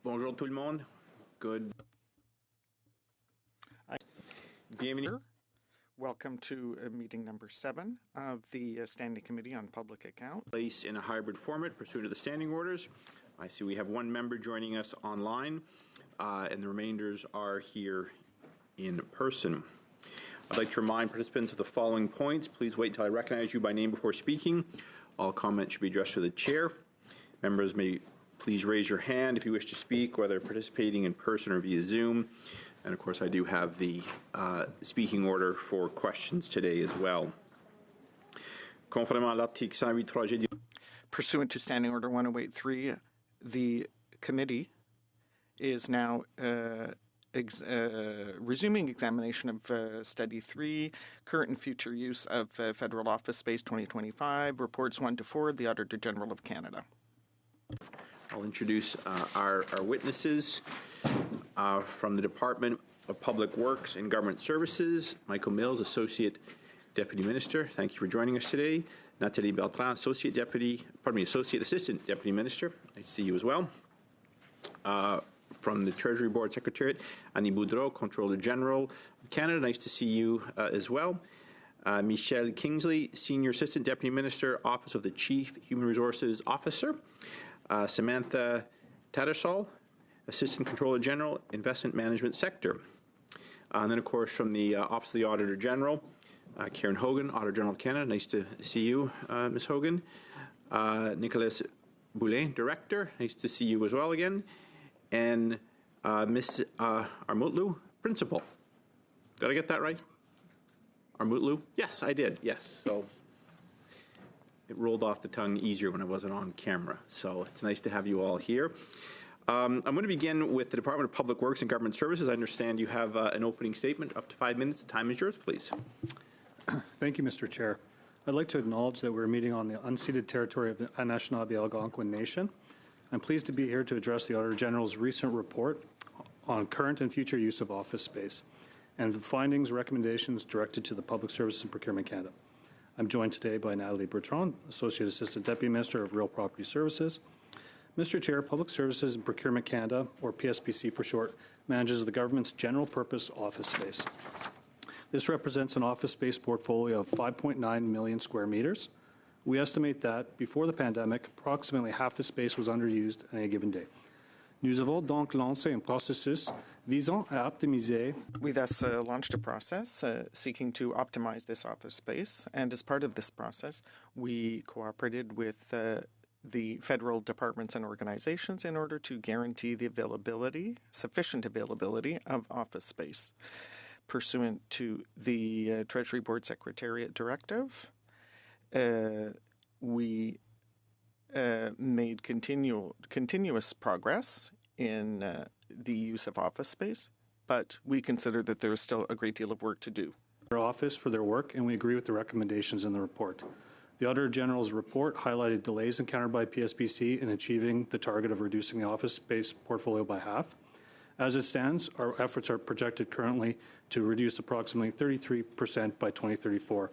Bonjour tout le monde. Good. Bienvenue. Welcome to meeting number 7 of the Standing Committee on Public Accounts. Place in a hybrid format pursuant to the standing orders. I see we have one member joining us online, and the remainders are here in person. I'd like to remind participants of the following points. Please wait until I recognize you by name before speaking. All comments should be addressed to the chair. Members may please raise your hand if you wish to speak, whether participating in person or via Zoom. And of course, I do have the speaking order for questions today as well. Pursuant to Standing Order 1083, the committee is now resuming examination of Study 3, Current and Future Use of Federal Office Space 2025, Reports 1 to 4 of the Auditor General of Canada. I'll introduce our witnesses from the Department of Public Works and Government Services. Michael Mills, Associate Deputy Minister. Thank you for joining us today. Nathalie Beltran, Associate Assistant Deputy Minister. I see you as well. From the Treasury Board Secretariat, Annie Boudreau, Comptroller General of Canada. Nice to see you as well. Michelle Kingsley, Senior Assistant Deputy Minister, Office of the Chief Human Resources Officer. Samantha Tattersall, Assistant Controller General, Investment Management Sector. And then, of course, from the Office of the Auditor General, Karen Hogan, Auditor General of Canada. Nice to see you, Ms. Hogan. Nicolas Boulin, Director. Nice to see you as well again. And Ms. Armutlu, Principal. Did I get that right? Armutlu? Yes, I did. Yes. So it rolled off the tongue easier when I wasn't on camera. So it's nice to have you all here. I'm going to begin with the Department of Public Works and Government Services. I understand you have an opening statement, up to 5 minutes. The time is yours, please. Thank you, Mr. Chair. I'd like to acknowledge that we're meeting on the unceded territory of the Anishinaabe Algonquin Nation. I'm pleased to be here to address the Auditor General's recent report on current and future use of office space and the findings, recommendations directed to the Public Services and Procurement Canada. I'm joined today by Nathalie Bertrand, Associate Assistant Deputy Minister of Real Property Services. Mr. Chair, Public Services and Procurement Canada, or PSPC for short, manages the government's general purpose office space. This represents an office space portfolio of 5.9 million square meters. We estimate that, before the pandemic, approximately half the space was underused on a given day. Nous avons donc lancé un processus visant à optimiser. We thus launched a process seeking to optimize this office space, and as part of this process, we cooperated with the federal departments and organizations in order to guarantee the sufficient availability of office space. Pursuant to the Treasury Board Secretariat Directive, we made continuous progress in the use of office space, but we consider that there is still a great deal of work to do. Our office for their work, and we agree with the recommendations in the report. The Auditor General's report highlighted delays encountered by PSPC in achieving the target of reducing the office space portfolio by half. As it stands, our efforts are projected currently to reduce approximately 33% by 2034.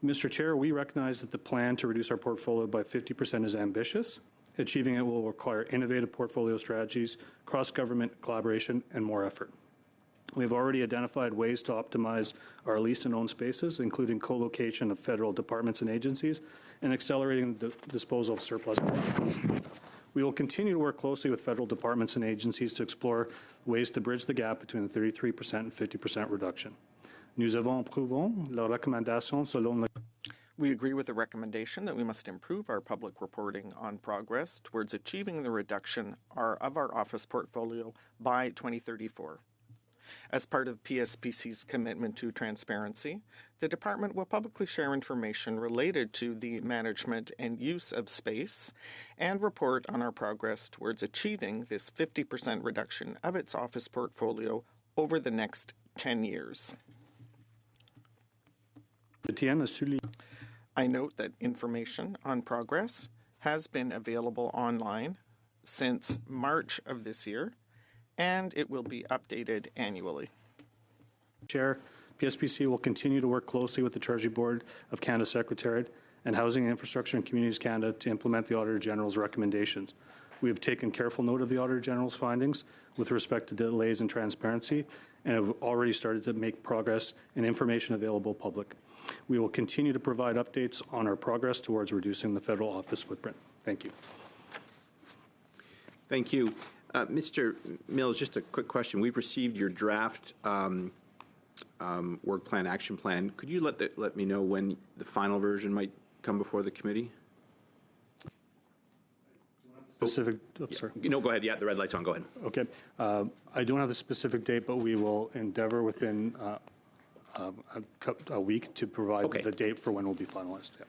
Mr. Chair, we recognize that the plan to reduce our portfolio by 50% is ambitious. Achieving it will require innovative portfolio strategies, cross-government collaboration, and more effort. We have already identified ways to optimize our leased and owned spaces, including co-location of federal departments and agencies, and accelerating the disposal of surplus assets. We will continue to work closely with federal departments and agencies to explore ways to bridge the gap between the 33% and 50% reduction. Nous approuvons la recommandation selon le. We agree with the recommendation that we must improve our public reporting on progress towards achieving the reduction of our office portfolio by 2034. As part of PSPC's commitment to transparency, the Department will publicly share information related to the management and use of space and report on our progress towards achieving this 50% reduction of its office portfolio over the next 10 years. I note that information on progress has been available online since March of this year, and it will be updated annually. Chair, PSPC will continue to work closely with the Treasury Board of Canada Secretariat and Housing, Infrastructure and Communities Canada to implement the Auditor General's recommendations. We have taken careful note of the Auditor General's findings with respect to delays and transparency and have already started to make progress and information available public. We will continue to provide updates on our progress towards reducing the federal office footprint. Thank you. Thank you. Mr. Mills, just a quick question. We've received your draft work plan, action plan. Could you let me know when the final version might come before the committee? Specific, sorry. No, go ahead. Yeah, the red light's on. Go ahead. Okay. I don't have the specific date, but we will endeavor within a week to provide the date for when it will be finalized. Yeah.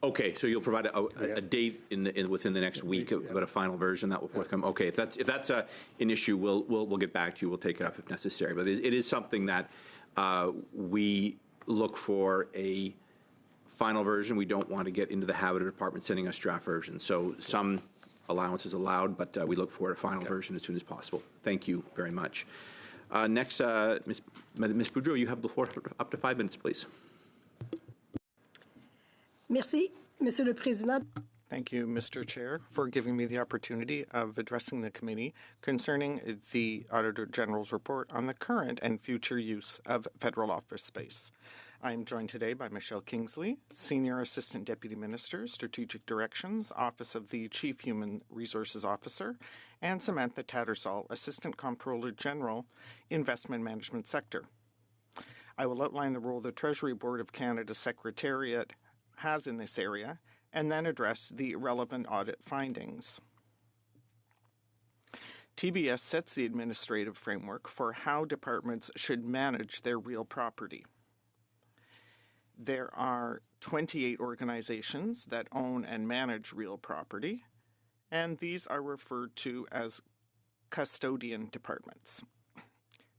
Okay, so you'll provide a date within the next week about a final version that will forthcome. Okay, if that's an issue, we'll get back to you. We'll take it up if necessary. But it is something that we look for a final version. We don't want to get into the habit of department sending us draft versions. So some allowance is allowed, but we look for a final version as soon as possible. Thank you very much. Next, Ms. Boudreau, you have the floor for up to 5 minutes, please. Merci, Monsieur le Président. Thank you, Mr. Chair, for giving me the opportunity of addressing the committee concerning the Auditor General's report on the current and future use of federal office space. I am joined today by Michelle Kingsley, Senior Assistant Deputy Minister, Strategic Directions, Office of the Chief Human Resources Officer, and Samantha Tattersall, Assistant Comptroller General, Investment Management Sector. I will outline the role the Treasury Board of Canada Secretariat has in this area, and then address the relevant audit findings. TBS sets the administrative framework for how departments should manage their real property. There are 28 organizations that own and manage real property, and these are referred to as custodian departments.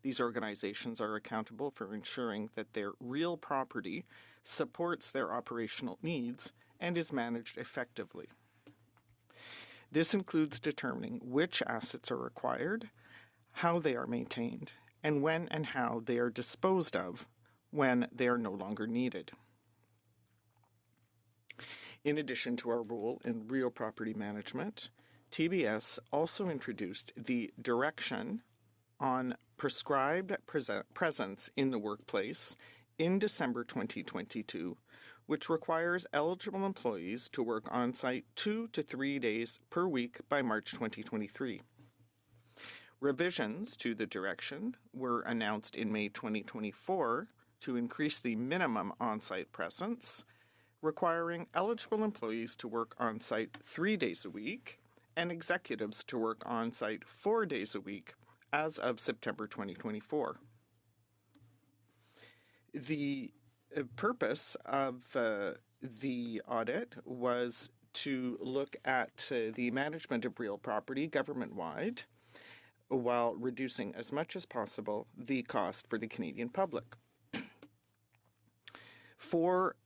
These organizations are accountable for ensuring that their real property supports their operational needs and is managed effectively. This includes determining which assets are required, how they are maintained, and when and how they are disposed of when they are no longer needed. In addition to our role in real property management, TBS also introduced the Direction on Prescribed Presence in the Workplace in December 2022, which requires eligible employees to work on-site 2 to 3 days per week by March 2023. Revisions to the direction were announced in May 2024 to increase the minimum on-site presence, requiring eligible employees to work on-site 3 days a week and executives to work on-site 4 days a week as of September 2024. The purpose of the audit was to look at the management of real property government-wide while reducing as much as possible the cost for the Canadian public. Four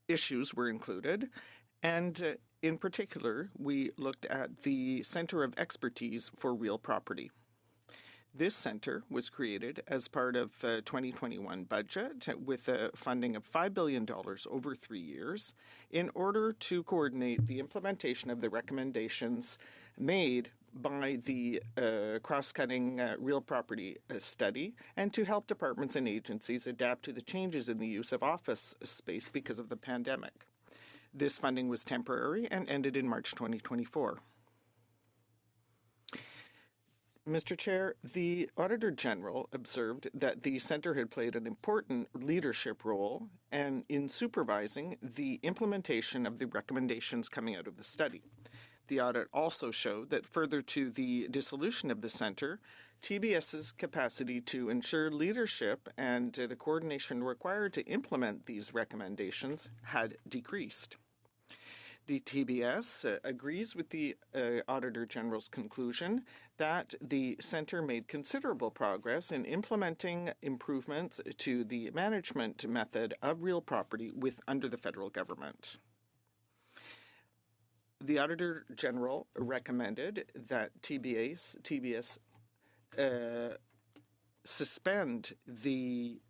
issues were included, and in particular, we looked at the Centre of Expertise for Real Property. This centre was created as part of the 2021 budget with a funding of $5 billion over 3 years in order to coordinate the implementation of the recommendations made by the cross-cutting real property study and to help departments and agencies adapt to the changes in the use of office space because of the pandemic. This funding was temporary and ended in March 2024. Mr. Chair, the Auditor General observed that the Centre had played an important leadership role in supervising the implementation of the recommendations coming out of the study. The audit also showed that further to the dissolution of the Centre, TBS's capacity to ensure leadership and the coordination required to implement these recommendations had decreased. The TBS agrees with the Auditor General's conclusion that the Centre made considerable progress in implementing improvements to the management method of real property under the federal government. The Auditor General recommended that TBS suspend the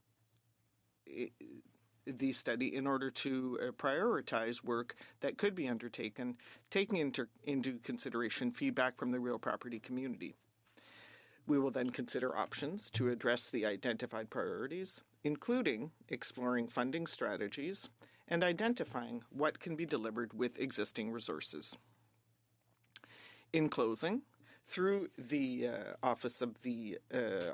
the study in order to prioritize work that could be undertaken, taking into consideration feedback from the real property community. We will then consider options to address the identified priorities, including exploring funding strategies and identifying what can be delivered with existing resources. In closing, through the Office of the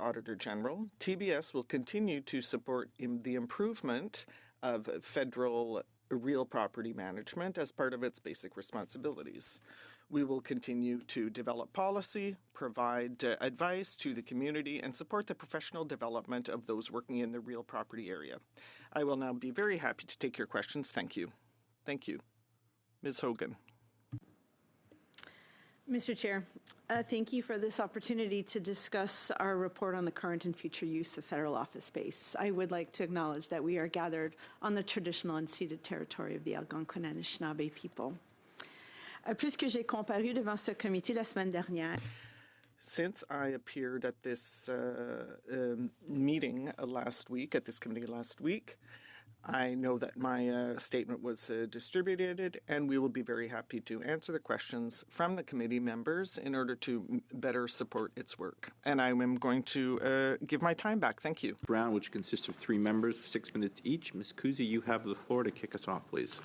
Auditor General, TBS will continue to support the improvement of federal real property management as part of its basic responsibilities. We will continue to develop policy, provide advice to the community, and support the professional development of those working in the real property area. I will now be very happy to take your questions. Thank you. Thank you. Ms. Hogan. Mr. Chair, thank you for this opportunity to discuss our report on the current and future use of federal office space. I would like to acknowledge that we are gathered on the traditional unceded territory of the Algonquin and Anishinaabe people. Puisque j'ai comparu devant ce comité la semaine dernière, since I appeared at this meeting last week, at this committee last week, I know that my statement was distributed, and we will be very happy to answer the questions from the committee members in order to better support its work. And I am going to give my time back. Thank you. Round, which consists of 3 members, 6 minutes each. Ms. Kuzi, you have the floor to kick us off, please.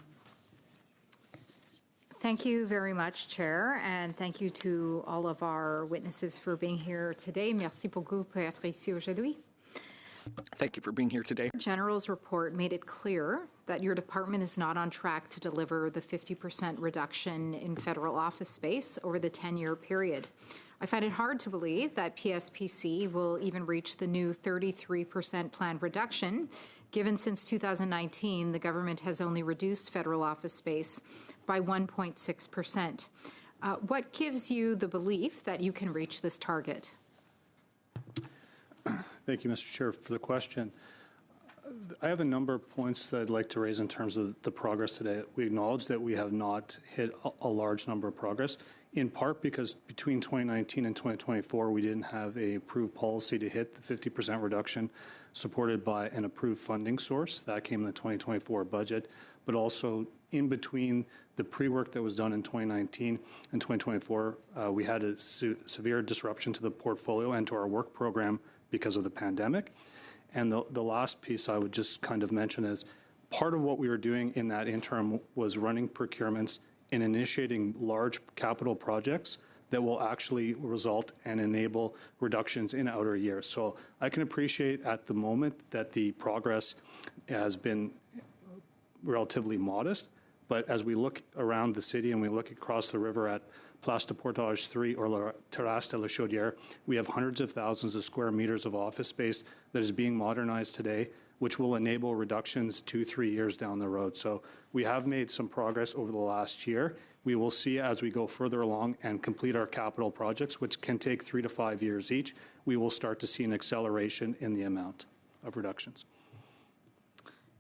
Thank you very much, Chair, and thank you to all of our witnesses for being here today. Merci beaucoup pour être ici aujourd'hui. Thank you for being here today. General's report made it clear that your department is not on track to deliver the 50% reduction in federal office space over the 10-year period. I find it hard to believe that PSPC will even reach the new 33% planned reduction, given since 2019 the government has only reduced federal office space by 1.6%. What gives you the belief that you can reach this target? Thank you, Mr. Chair, for the question. I have a number of points that I'd like to raise in terms of the progress today. We acknowledge that we have not hit a large number of progress, in part because between 2019 and 2024, we didn't have a approved policy to hit the 50% reduction supported by an approved funding source. That came in the 2024 budget, but also in between the pre-work that was done in 2019 and 2024, we had a severe disruption to the portfolio and to our work program because of the pandemic. And the last piece I would just kind of mention is part of what we were doing in that interim was running procurements and initiating large capital projects that will actually result and enable reductions in outer years. So I can appreciate at the moment that the progress has been relatively modest, but as we look around the city and we look across the river at Place de Portage 3 or La Terrasse de la Chaudière, we have hundreds of thousands of square meters of office space that is being modernized today, which will enable reductions 2-3 years down the road. So we have made some progress over the last year. We will see as we go further along and complete our capital projects, which can take 3 to 5 years each, we will start to see an acceleration in the amount of reductions.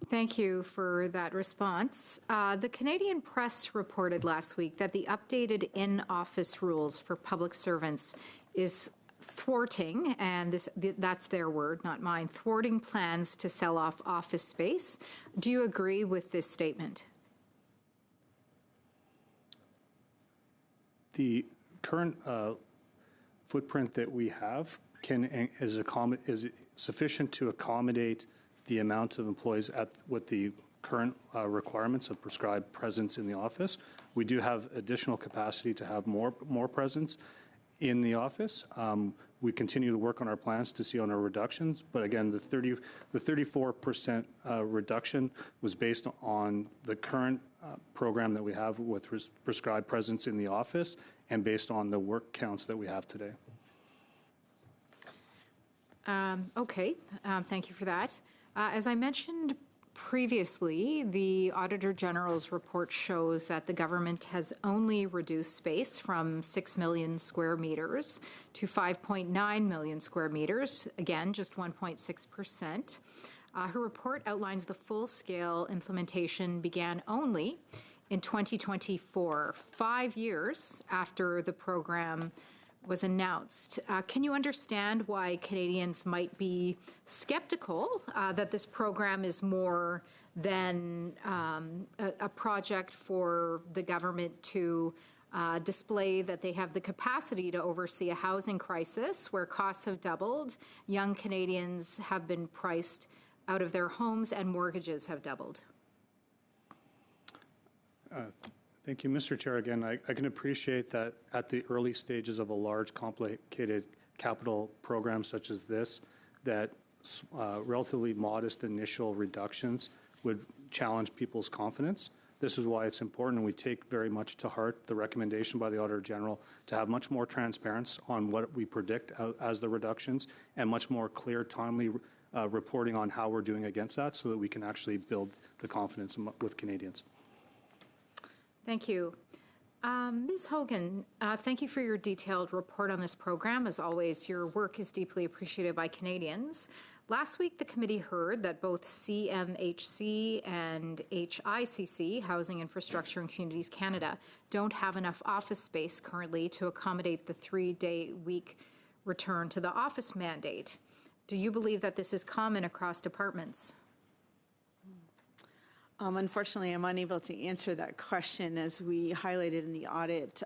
Thank you for that response. The Canadian Press reported last week that the updated in-office rules for public servants is thwarting, and that's their word, not mine, thwarting plans to sell off office space. Do you agree with this statement? The current footprint that we have is sufficient to accommodate the amount of employees with the current requirements of prescribed presence in the office. We do have additional capacity to have more presence in the office. We continue to work on our plans to see on our reductions, but again, the 34% reduction was based on the current program that we have with prescribed presence in the office and based on the work counts that we have today. Okay, thank you for that. As I mentioned previously, the Auditor General's report shows that the government has only reduced space from 6 million square meters to 5.9 million square meters, again, just 1.6%. Her report outlines the full-scale implementation began only in 2024, 5 years after the program was announced. Can you understand why Canadians might be skeptical that this program is more than a project for the government to display that they have the capacity to oversee a housing crisis where costs have doubled, young Canadians have been priced out of their homes, and mortgages have doubled? Thank you, Mr. Chair. Again, I can appreciate that at the early stages of a large, complicated capital program such as this, that relatively modest initial reductions would challenge people's confidence. This is why it's important, and we take very much to heart the recommendation by the Auditor General to have much more transparency on what we predict as the reductions and much more clear, timely reporting on how we're doing against that so that we can actually build the confidence with Canadians. Thank you. Ms. Hogan, thank you for your detailed report on this program. As always, your work is deeply appreciated by Canadians. Last week, the committee heard that both CMHC and HICC, Housing Infrastructure and Communities Canada, don't have enough office space currently to accommodate the 3-day-week return to the office mandate. Do you believe that this is common across departments? Unfortunately, I'm unable to answer that question. As we highlighted in the audit,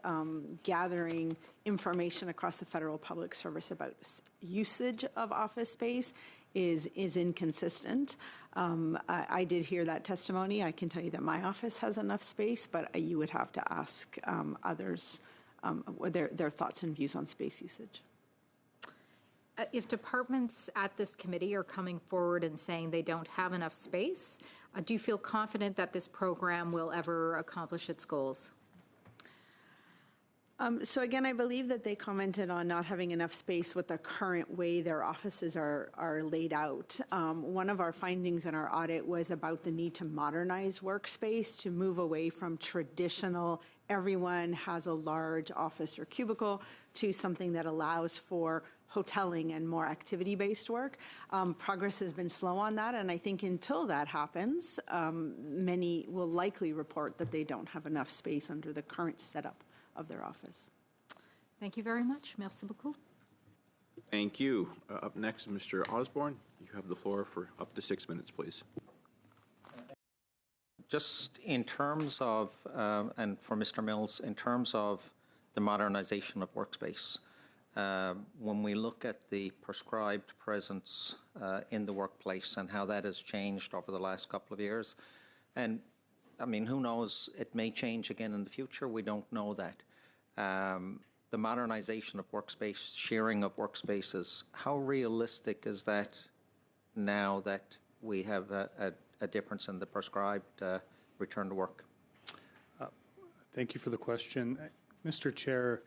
gathering information across the federal public service about usage of office space is inconsistent. I did hear that testimony. I can tell you that my office has enough space, but you would have to ask others their thoughts and views on space usage. If departments at this committee are coming forward and saying they don't have enough space, do you feel confident that this program will ever accomplish its goals? So again, I believe that they commented on not having enough space with the current way their offices are laid out. One of our findings in our audit was about the need to modernize workspace, to move away from traditional, everyone has a large office or cubicle, to something that allows for hoteling and more activity-based work. Progress has been slow on that, and I think until that happens, many will likely report that they don't have enough space under the current setup of their office. Thank you very much. Merci beaucoup. Thank you. Up next, Mr. Osborne. You have the floor for up to 6 minutes, please. Just in terms of, and for Mr. Mills, in terms of the modernization of workspace, when we look at the prescribed presence in the workplace and how that has changed over the last couple of years, and I mean, who knows, it may change again in the future, we don't know that. The modernization of workspace, sharing of workspaces, how realistic is that now that we have a difference in the prescribed return to work? Thank you for the question. Mr. Chair,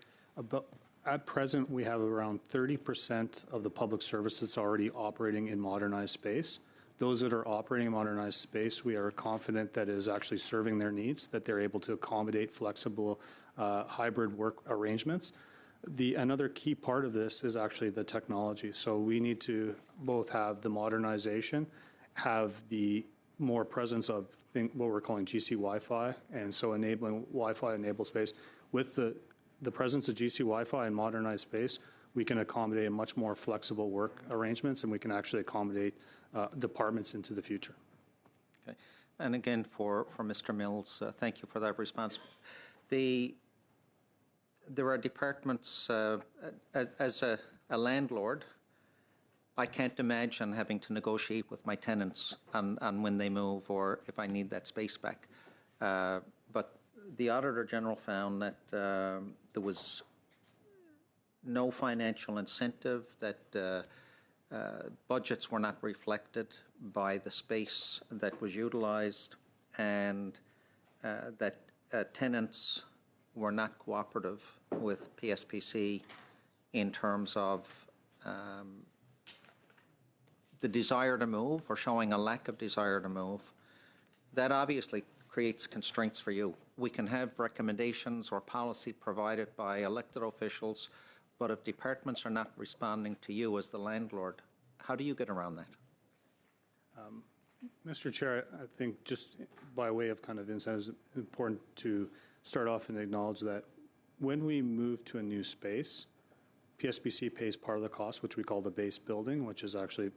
at present, we have around 30% of the public service that's already operating in modernized space. Those that are operating in modernized space, we are confident that it is actually serving their needs, that they're able to accommodate flexible hybrid work arrangements. Another key part of this is actually the technology. So we need to both have the modernization, have the more presence of what we're calling GC Wi-Fi, and so enabling Wi-Fi enabled space. With the presence of GC Wi-Fi and modernized space, we can accommodate much more flexible work arrangements, and we can actually accommodate departments into the future. Okay. And again, for Mr. Mills, thank you for that response. There are departments, as a landlord, I can't imagine having to negotiate with my tenants on when they move or if I need that space back. But the Auditor General found that there was no financial incentive, that budgets were not reflected by the space that was utilized, and that tenants were not cooperative with PSPC in terms of the desire to move or showing a lack of desire to move. That obviously creates constraints for you. We can have recommendations or policy provided by elected officials, but if departments are not responding to you as the landlord, how do you get around that? Mr. Chair, I think just by way of kind of insight, it's important to start off and acknowledge that when we move to a new space, PSBC pays part of the cost, which we call the base building, which is actually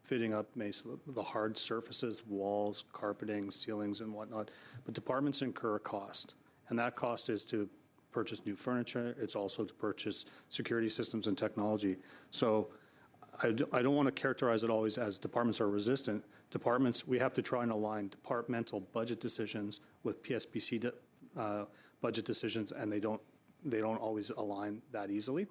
fitting up the hard surfaces, walls, carpeting, ceilings, and whatnot. But departments incur a cost, and that cost is to purchase new furniture. It's also to purchase security systems and technology. So I don't want to characterize it always as departments are resistant. Departments, we have to try and align departmental budget decisions with PSBC budget decisions, and they don't always align that easily.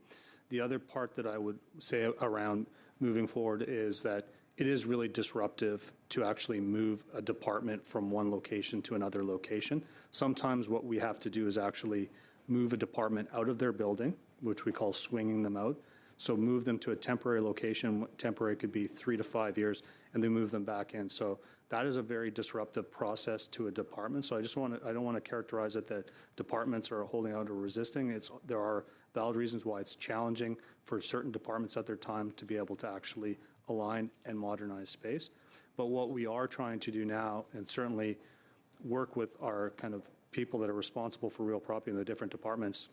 The other part that I would say around moving forward is that it is really disruptive to actually move a department from one location to another location. Sometimes what we have to do is actually move a department out of their building, which we call swinging them out. So move them to a temporary location. Temporary could be 3 to 5 years, and then move them back in. So that is a very disruptive process to a department. So I don't want to characterize it that departments are holding out or resisting. There are valid reasons why it's challenging for certain departments at their time to be able to actually align and modernize space. But what we are trying to do now, and certainly work with our kind of people that are responsible for real property in the different departments,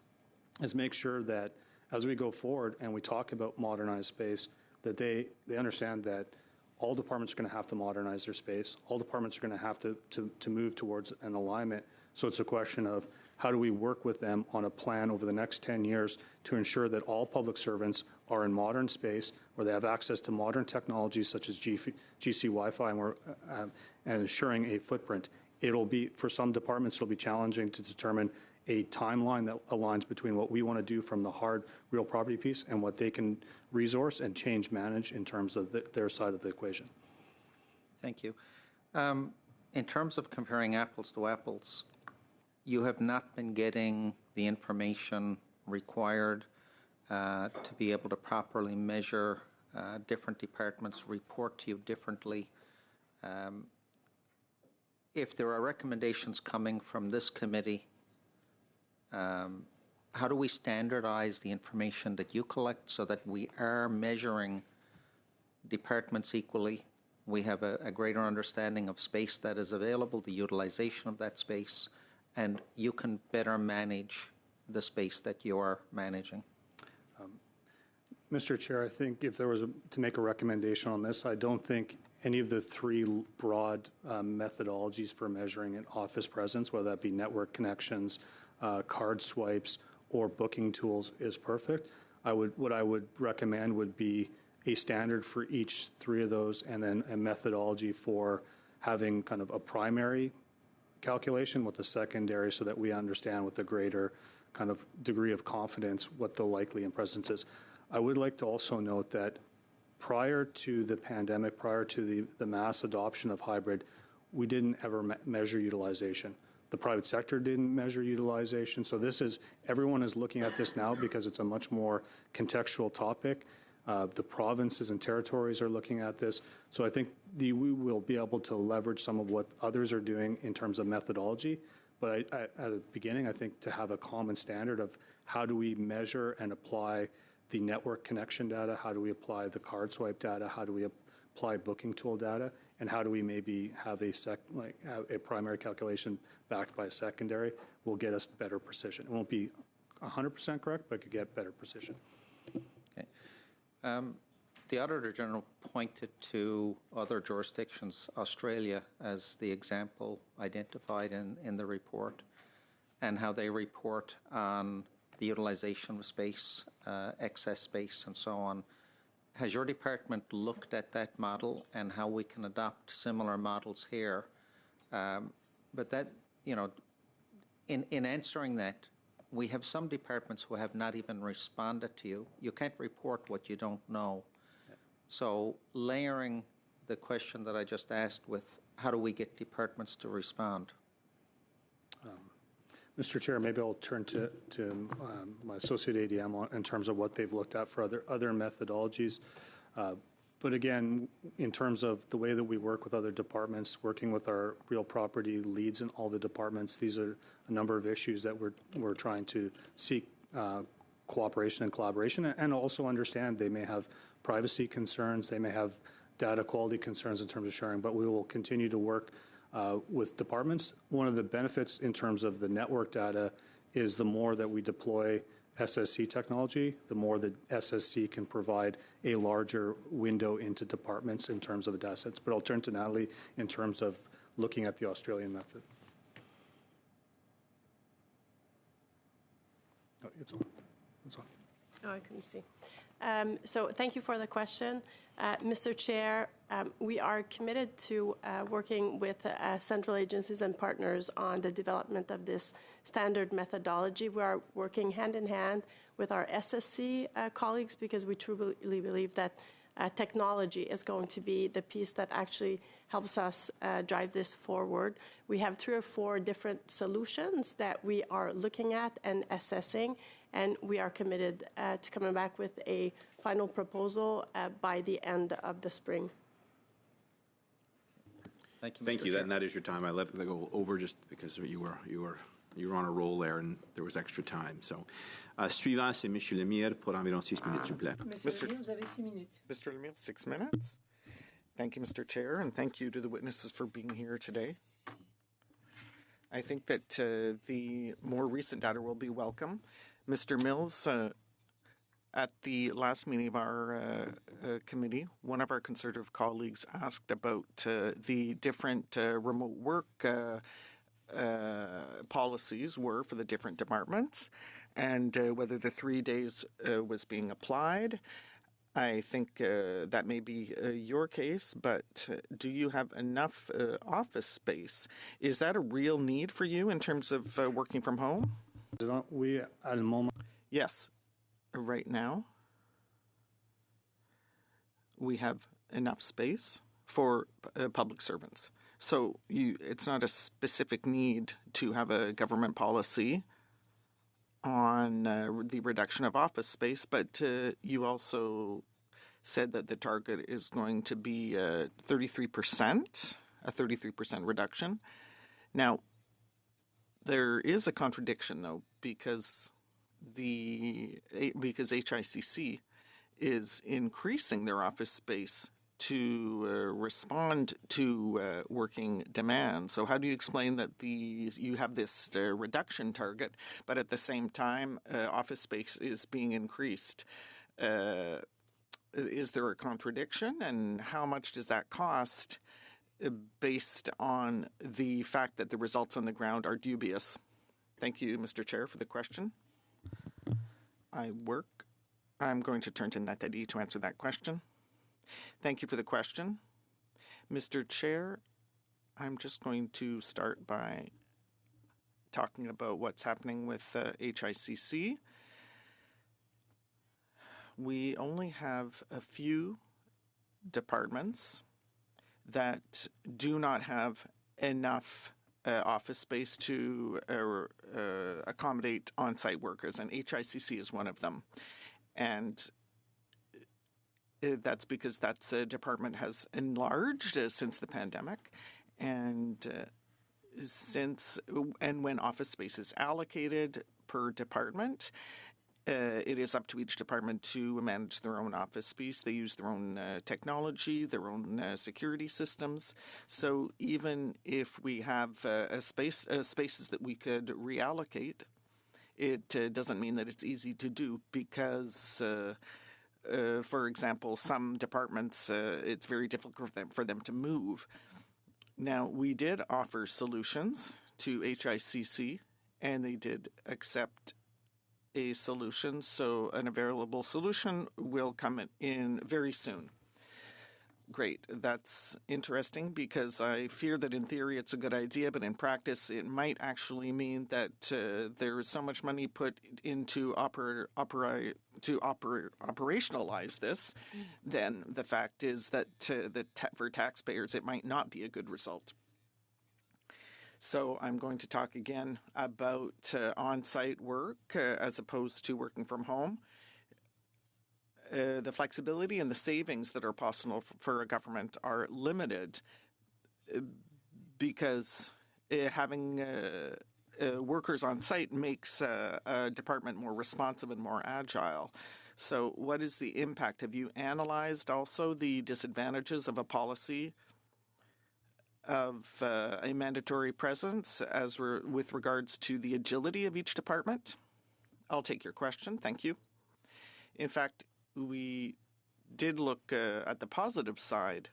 is make sure that as we go forward and we talk about modernized space, that they understand that all departments are going to have to modernize their space. All departments are going to have to move towards an alignment. So it's a question of how do we work with them on a plan over the next 10 years to ensure that all public servants are in modern space where they have access to modern technologies such as GC Wi-Fi and ensuring a footprint. It'll be, for some departments, it'll be challenging to determine a timeline that aligns between what we want to do from the hard real property piece and what they can resource and change manage in terms of their side of the equation. Thank you. In terms of comparing apples to apples, you have not been getting the information required to be able to properly measure. Different departments report to you differently. If there are recommendations coming from this committee, how do we standardize the information that you collect so that we are measuring departments equally? We have a greater understanding of space that is available, the utilization of that space, and you can better manage the space that you are managing. Mr. Chair, I think if there was to make a recommendation on this, I don't think any of the three broad methodologies for measuring an office presence, whether that be network connections, card swipes, or booking tools, is perfect. What I would recommend would be a standard for each three of those, and then a methodology for having kind of a primary calculation with a secondary, so that we understand with a greater kind of degree of confidence what the likely presence is. I would like to also note that prior to the pandemic, prior to the mass adoption of hybrid, we didn't ever measure utilization. The private sector didn't measure utilization. So everyone is looking at this now because it's a much more contextual topic. The provinces and territories are looking at this. So I think we will be able to leverage some of what others are doing in terms of methodology. But at the beginning, I think to have a common standard of how do we measure and apply the network connection data, how do we apply the card swipe data, how do we apply booking tool data, and how do we maybe have a primary calculation backed by a secondary, will get us better precision. It won't be 100% correct, but it could get better precision. Okay. The Auditor General pointed to other jurisdictions, Australia as the example identified in the report, and how they report on the utilization of space, excess space, and so on. Has your department looked at that model and how we can adopt similar models here? But that, in answering that, we have some departments who have not even responded to you. You can't report what you don't know. So layering the question that I just asked with how do we get departments to respond? Mr. Chair, maybe I'll turn to my associate ADM in terms of what they've looked at for other methodologies. But again, in terms of the way that we work with other departments, working with our real property leads in all the departments, these are a number of issues that we're trying to seek cooperation and collaboration, and also understand they may have privacy concerns, they may have data quality concerns in terms of sharing, but we will continue to work with departments. One of the benefits in terms of the network data is the more that we deploy SSC technology, the more the SSC can provide a larger window into departments in terms of data sets. But I'll turn to Natalie in terms of looking at the Australian method. Oh, it's on. It's on. Oh, I couldn't see. So thank you for the question. Mr. Chair, we are committed to working with central agencies and partners on the development of this standard methodology. We are working hand in hand with our SSC colleagues because we truly believe that technology is going to be the piece that actually helps us drive this forward. We have 3 or 4 different solutions that we are looking at and assessing, and we are committed to coming back with a final proposal by the end of the spring. Thank you, Mr. Thank you. Chair. That is your time. I let that go over just because you were on a roll there and there was extra time. So, suivant, c'est M. Lemire pour environ 6 minutes, s'il vous plaît. Monsieur Lemire, vous avez 6 minutes. Mr. Lemire, 6 minutes. Thank you, Mr. Chair, and thank you to the witnesses for being here today. I think that the more recent data will be welcome. Mr. Mills, at the last meeting of our committee, one of our Conservative colleagues asked about the different remote work policies were for the different departments and whether the 3 days was being applied. I think that may be your case, but do you have enough office space? Is that a real need for you in terms of working from home? Yes. Right now, we have enough space for public servants. So it's not a specific need to have a government policy on the reduction of office space, but you also said that the target is going to be 33%, a 33% reduction. Now, there is a contradiction, though, because HICC is increasing their office space to respond to working demand. So how do you explain that you have this reduction target, but at the same time office space is being increased? Is there a contradiction, and how much does that cost based on the fact that the results on the ground are dubious? Thank you, Mr. Chair, for the question. I'm going to turn to Nathalie to answer that question. Thank you for the question. Mr. Chair, I'm just going to start by talking about what's happening with HICC. We only have a few departments that do not have enough office space to accommodate on-site workers, and HICC is one of them. And that's because that department has enlarged since the pandemic, and when office space is allocated per department, it is up to each department to manage their own office space. They use their own technology, their own security systems. So even if we have spaces that we could reallocate, it doesn't mean that it's easy to do because, for example, some departments, it's very difficult for them to move. Now, we did offer solutions to HICC, and they did accept a solution, so an available solution will come in very soon. Great. That's interesting because I fear that in theory it's a good idea, but in practice it might actually mean that there is so much money put into operationalize this, then the fact is that for taxpayers it might not be a good result. So I'm going to talk again about on-site work as opposed to working from home. The flexibility and the savings that are possible for a government are limited because having workers on site makes a department more responsive and more agile. So what is the impact? Have you analyzed also the disadvantages of a policy of a mandatory presence with regards to the agility of each department? I'll take your question. Thank you. In fact, we did look at the positive side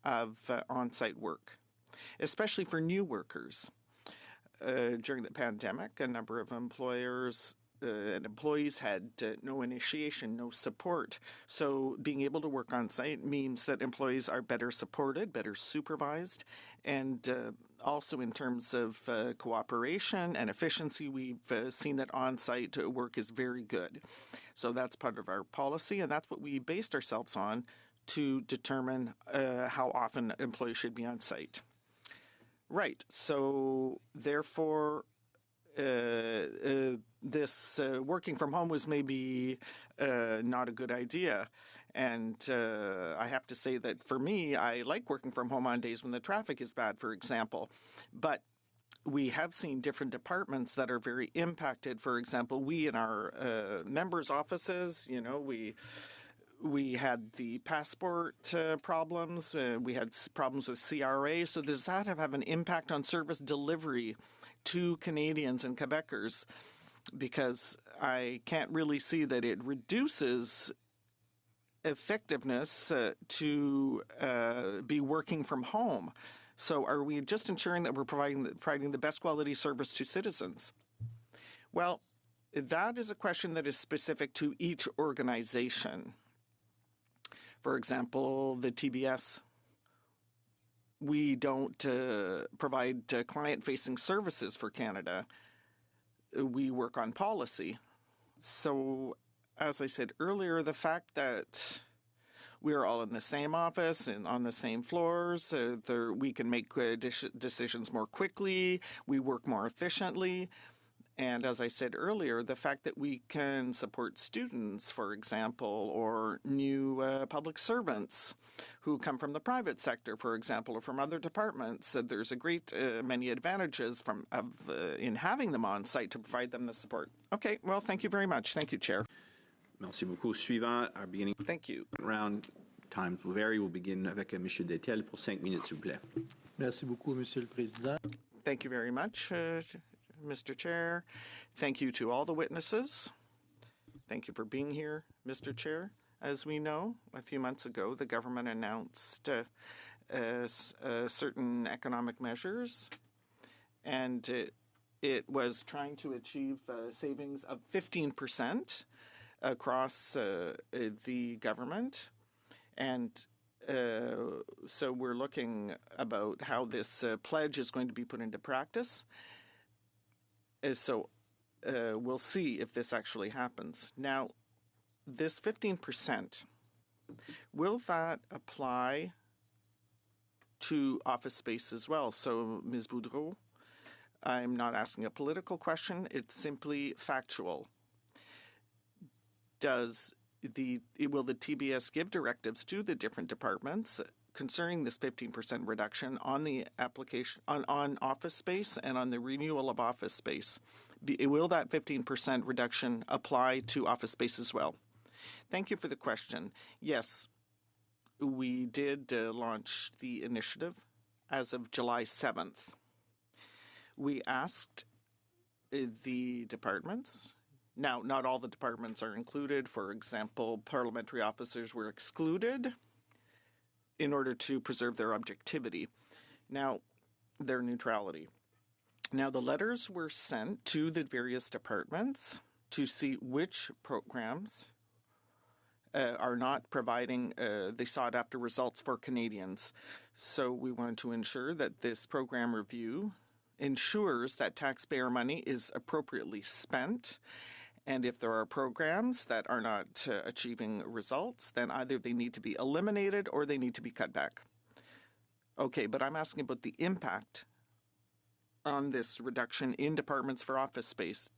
of on-site work, especially for new workers. During the pandemic, a number of employers and employees had no initiation, no support. So being able to work on site means that employees are better supported, better supervised, and also in terms of cooperation and efficiency, we've seen that on-site work is very good. So that's part of our policy, and that's what we based ourselves on to determine how often employees should be on site. Right. So therefore, this working from home was maybe not a good idea. And I have to say that for me, I like working from home on days when the traffic is bad, for example. But we have seen different departments that are very impacted. For example, we in our members' offices, we had the passport problems. We had problems with CRA. So does that have an impact on service delivery to Canadians and Quebecers? Because I can't really see that it reduces effectiveness to be working from home. So are we just ensuring that we're providing the best quality service to citizens? Well, that is a question that is specific to each organization. For example, the TBS, we don't provide client-facing services for Canada. We work on policy. So, as I said earlier, the fact that we're all in the same office and on the same floors, we can make decisions more quickly, we work more efficiently. And as I said earlier, the fact that we can support students, for example, or new public servants who come from the private sector, for example, or from other departments, there's a great many advantages in having them on site to provide them the support. Okay, well, thank you very much. Thank you, Chair. Merci beaucoup. Suivant, our beginning Thank you. round. Times will vary. We'll begin avec M. Detel pour 5 minutes, s'il vous plaît. Merci beaucoup, Monsieur le Président. Thank you very much, Mr. Chair. Thank you to all the witnesses. Thank you for being here, Mr. Chair. As we know, a few months ago, the government announced certain economic measures, and it was trying to achieve savings of 15% across the government. And so we're looking about how this pledge is going to be put into practice. So we'll see if this actually happens. Now, this 15%, will that apply to office space as well? So, Ms. Boudreau, I'm not asking a political question. It's simply factual. Will the TBS give directives to the different departments concerning this 15% reduction on the application on office space and on the renewal of office space? Will that 15% reduction apply to office space as well? Thank you for the question. Yes, we did launch the initiative as of July 7th. We asked the departments. Now, not all the departments are included. For example, parliamentary officers were excluded in order to preserve their objectivity. Now, their neutrality. Now, the letters were sent to the various departments to see which programs are not providing the sought-after results for Canadians. So we wanted to ensure that this program review ensures that taxpayer money is appropriately spent. And if there are programs that are not achieving results, then either they need to be eliminated or they need to be cut back. Okay, but I'm asking about the impact on this reduction in departments for office space.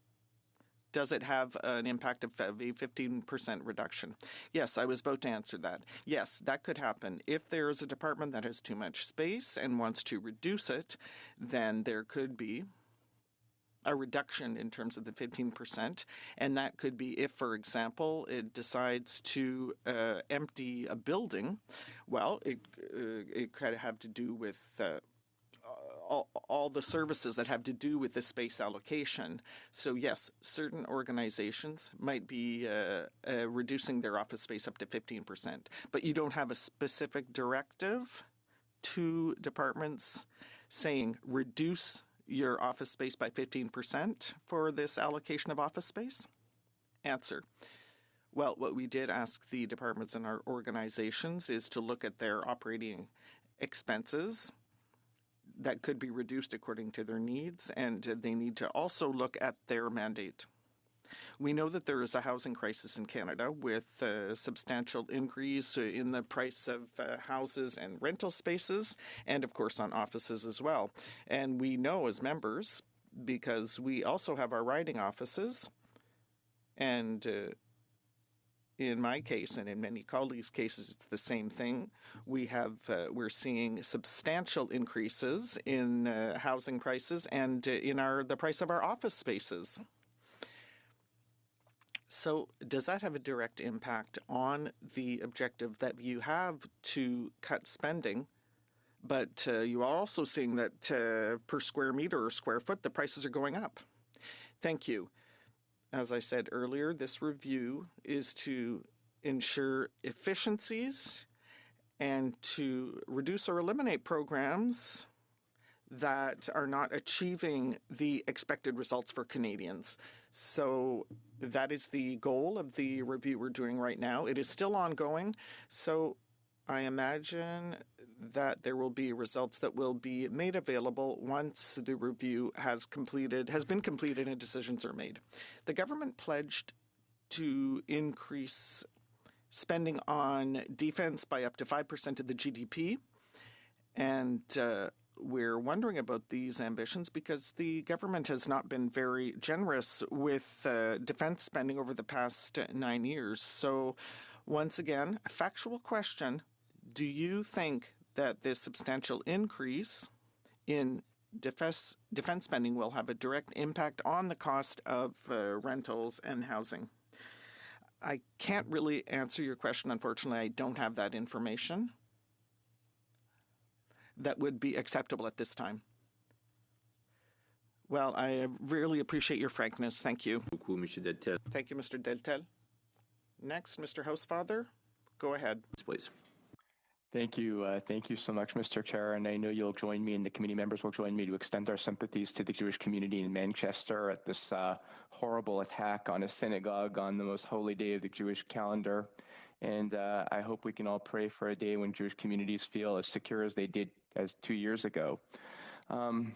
Does it have an impact of a 15% reduction? Yes, I was about to answer that. Yes, that could happen. If there is a department that has too much space and wants to reduce it, then there could be a reduction in terms of the 15%, and that could be if, for example, it decides to empty a building. Well, it could have to do with all the services that have to do with the space allocation. So yes, certain organizations might be reducing their office space up to 15%, but you don't have a specific directive to departments saying reduce your office space by 15% for this allocation of office space? Answer. Well, what we did ask the departments and our organizations is to look at their operating expenses that could be reduced according to their needs, and they need to also look at their mandate. We know that there is a housing crisis in Canada with a substantial increase in the price of houses and rental spaces, and of course on offices as well. And we know as members, because we also have our riding offices, and in my case and in many colleagues' cases, it's the same thing. We're seeing substantial increases in housing prices and in the price of our office spaces. So does that have a direct impact on the objective that you have to cut spending? But you are also seeing that per square meter or square foot, the prices are going up. Thank you. As I said earlier, this review is to ensure efficiencies and to reduce or eliminate programs that are not achieving the expected results for Canadians. So that is the goal of the review we're doing right now. It is still ongoing, so I imagine that there will be results that will be made available once the review has been completed and decisions are made. The government pledged to increase spending on defense by up to 5% of the GDP, and we're wondering about these ambitions because the government has not been very generous with defense spending over the past 9 years. So once again, a factual question. Do you think that this substantial increase in defense spending will have a direct impact on the cost of rentals and housing? I can't really answer your question. Unfortunately, I don't have that information that would be acceptable at this time. Well, I really appreciate your frankness. Thank you. Thank you, Mr. Deltel. Next, Mr. Housefather, go ahead. Please. Thank you. Thank you so much, Mr. Chair. And I know you'll join me and the committee members will join me to extend our sympathies to the Jewish community in Manchester at this horrible attack on a synagogue on the most holy day of the Jewish calendar. And I hope we can all pray for a day when Jewish communities feel as secure as they did as 2 years ago. I'm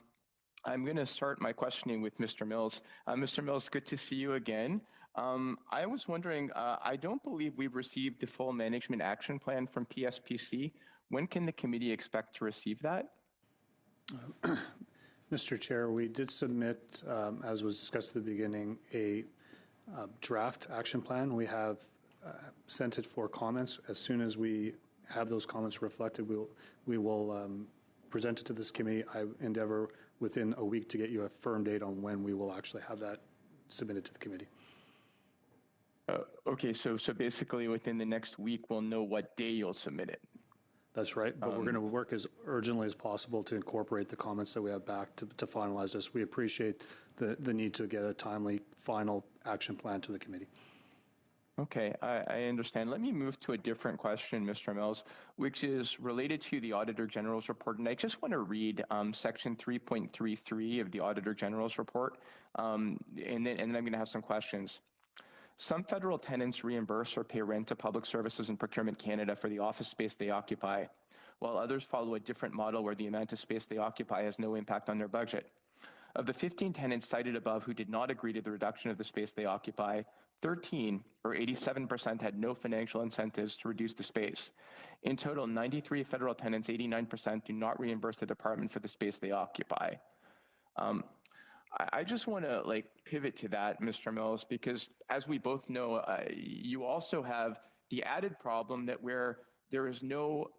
going to start my questioning with Mr. Mills. Mr. Mills, good to see you again. I was wondering, I don't believe we've received the full management action plan from PSPC. When can the committee expect to receive that? Mr. Chair, we did submit, as was discussed at the beginning, a draft action plan. We have sent it for comments. As soon as we have those comments reflected, we will present it to this committee. I endeavor within a week to get you a firm date on when we will actually have that submitted to the committee. Okay, so basically within the next week, we'll know what day you'll submit it. That's right, but we're going to work as urgently as possible to incorporate the comments that we have back to finalize this. We appreciate the need to get a timely final action plan to the committee. Okay, I understand. Let me move to a different question, Mr. Mills, which is related to the Auditor General's report. And I just want to read section 3.33 of the Auditor General's report, and then I'm going to have some questions. Some federal tenants reimburse or pay rent to Public Services and Procurement Canada for the office space they occupy, while others follow a different model where the amount of space they occupy has no impact on their budget. Of the 15 tenants cited above who did not agree to the reduction of the space they occupy, 13, or 87%, had no financial incentives to reduce the space. In total, 93 federal tenants, 89%, do not reimburse the department for the space they occupy. I just want to pivot to that, Mr. Mills, because as we both know, you also have the added problem that where there is no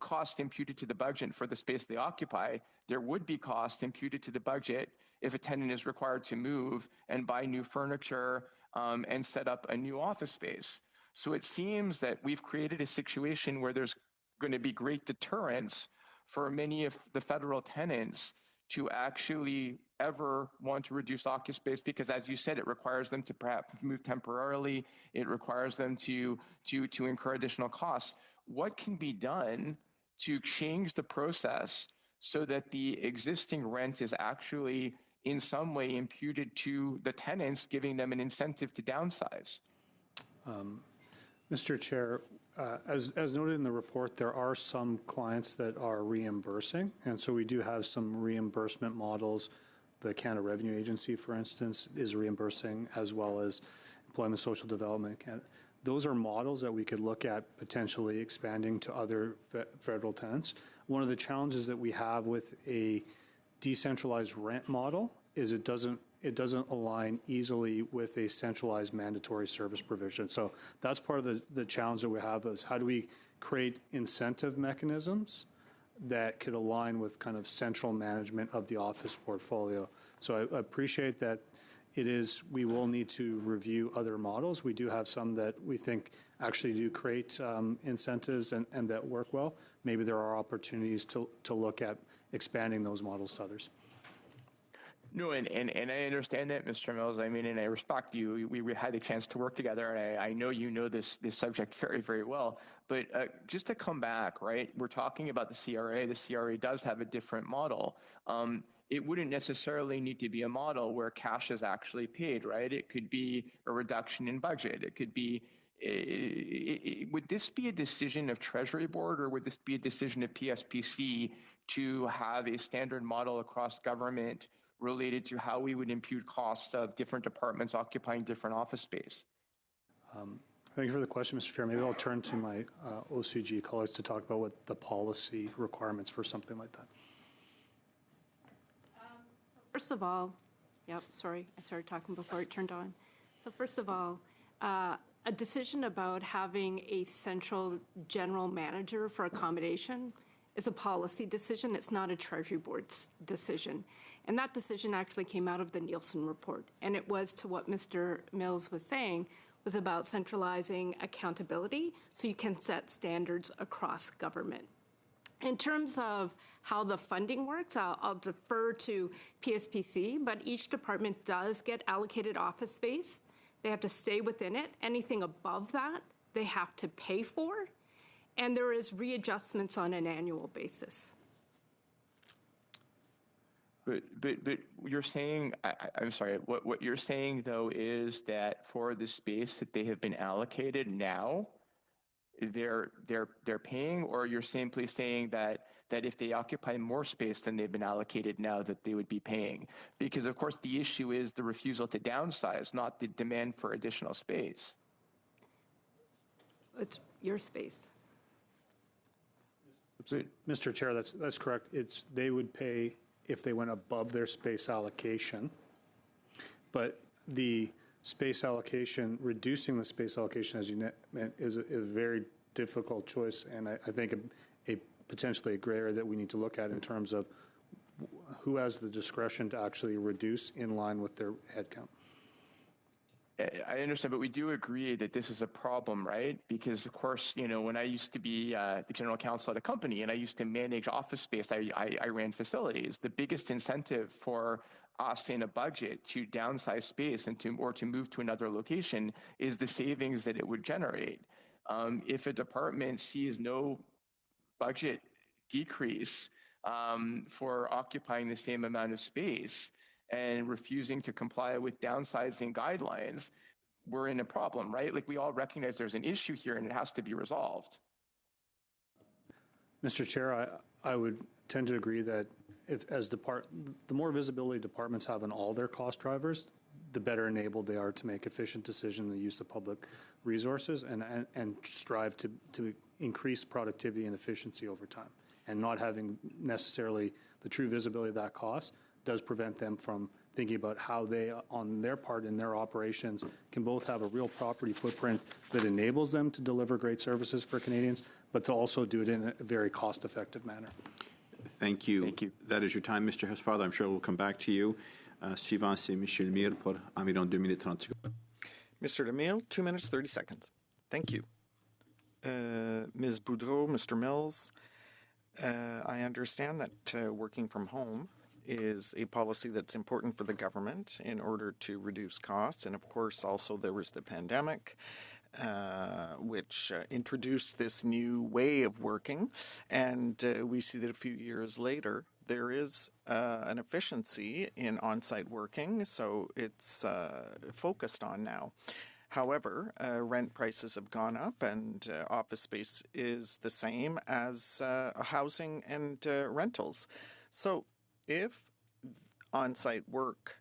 cost imputed to the budget for the space they occupy, there would be cost imputed to the budget if a tenant is required to move and buy new furniture and set up a new office space. So it seems that we've created a situation where there's going to be great deterrence for many of the federal tenants to actually ever want to reduce office space, because as you said, it requires them to perhaps move temporarily. It requires them to incur additional costs. What can be done to change the process so that the existing rent is actually in some way imputed to the tenants, giving them an incentive to downsize? Mr. Chair, as noted in the report, there are some clients that are reimbursing, and so we do have some reimbursement models. The Canada Revenue Agency, for instance, is reimbursing, as well as Employment Social Development Canada. Those are models that we could look at potentially expanding to other federal tenants. One of the challenges that we have with a decentralized rent model is it doesn't align easily with a centralized mandatory service provision. So that's part of the challenge that we have, is how do we create incentive mechanisms that could align with kind of central management of the office portfolio. So I appreciate that we will need to review other models. We do have some that we think actually do create incentives and that work well. Maybe there are opportunities to look at expanding those models to others. No, and I understand that, Mr. Mills. I mean, and I respect you. We had a chance to work together, and I know you know this subject very, very well. But just to come back, right, we're talking about the CRA. The CRA does have a different model. It wouldn't necessarily need to be a model where cash is actually paid, right? It could be a reduction in budget. It could be, would this be a decision of Treasury Board, or would this be a decision of PSPC to have a standard model across government related to how we would impute costs of different departments occupying different office space? Thank you for the question, Mr. Chair. Maybe I'll turn to my OCG colleagues to talk about what the policy requirements for something like that. First of all, sorry, I started talking before it turned on. So first of all, a decision about having a central general manager for accommodation is a policy decision. It's not a Treasury Board's decision. And that decision actually came out of the Nielsen report. And it was, to what Mr. Mills was saying, was about centralizing accountability so you can set standards across government. In terms of how the funding works, I'll defer to PSPC, but each department does get allocated office space. They have to stay within it. Anything above that, they have to pay for. And there is readjustments on an annual basis. But you're saying, I'm sorry, what you're saying, though, is that for the space that they have been allocated now, they're paying, or you're simply saying that if they occupy more space than they've been allocated now, that they would be paying? Because, of course, the issue is the refusal to downsize, not the demand for additional space. It's your space. Mr. Chair, that's correct. They would pay if they went above their space allocation, but the space allocation, reducing the space allocation, as you meant, is a very difficult choice, and I think a potentially a gray area that we need to look at in terms of who has the discretion to actually reduce in line with their headcount. I understand, but we do agree that this is a problem, right? Because, of course, when I used to be the general counsel at a company and I used to manage office space, I ran facilities. The biggest incentive for us in a budget to downsize space and to move to another location is the savings that it would generate. If a department sees no budget decrease for occupying the same amount of space and refusing to comply with downsizing guidelines, we're in a problem, right? Like, we all recognize there's an issue here and it has to be resolved. Mr. Chair, I would tend to agree that the more visibility departments have on all their cost drivers, the better enabled they are to make efficient decisions in the use of public resources and strive to increase productivity and efficiency over time. And not having necessarily the true visibility of that cost does prevent them from thinking about how they, on their part in their operations, can both have a real property footprint that enables them to deliver great services for Canadians, but to also do it in a very cost-effective manner. Thank you. Thank you. That is your time, Mr. Husfather. I'm sure we'll come back to you. Suivant, c'est Michel Lemire pour environ 2 minutes 30 secondes. Mr. Lemire, 2 minutes, 30 seconds. Thank you. Ms. Boudreau, Mr. Mills, I understand that working from home is a policy that's important for the government in order to reduce costs. And of course, also there was the pandemic, which introduced this new way of working. And we see that a few years later, there is an efficiency in on-site working, so it's focused on now. However, rent prices have gone up, and office space is the same as housing and rentals. So if on-site work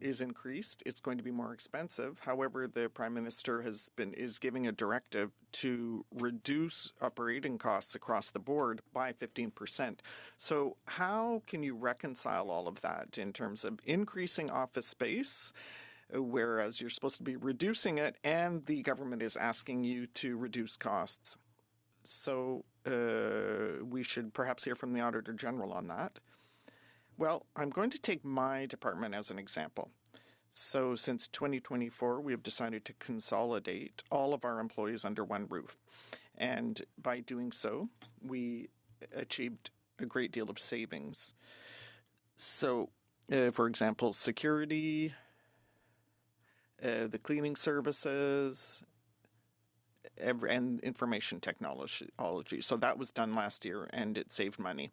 is increased, it's going to be more expensive. However, the Prime Minister is giving a directive to reduce operating costs across the board by 15%. So how can you reconcile all of that in terms of increasing office space, whereas you're supposed to be reducing it, and the government is asking you to reduce costs? So we should perhaps hear from the Auditor General on that. Well, I'm going to take my department as an example. So since 2024, we have decided to consolidate all of our employees under one roof. And by doing so, we achieved a great deal of savings. So, for example, security, the cleaning services, and information technology. So that was done last year, and it saved money.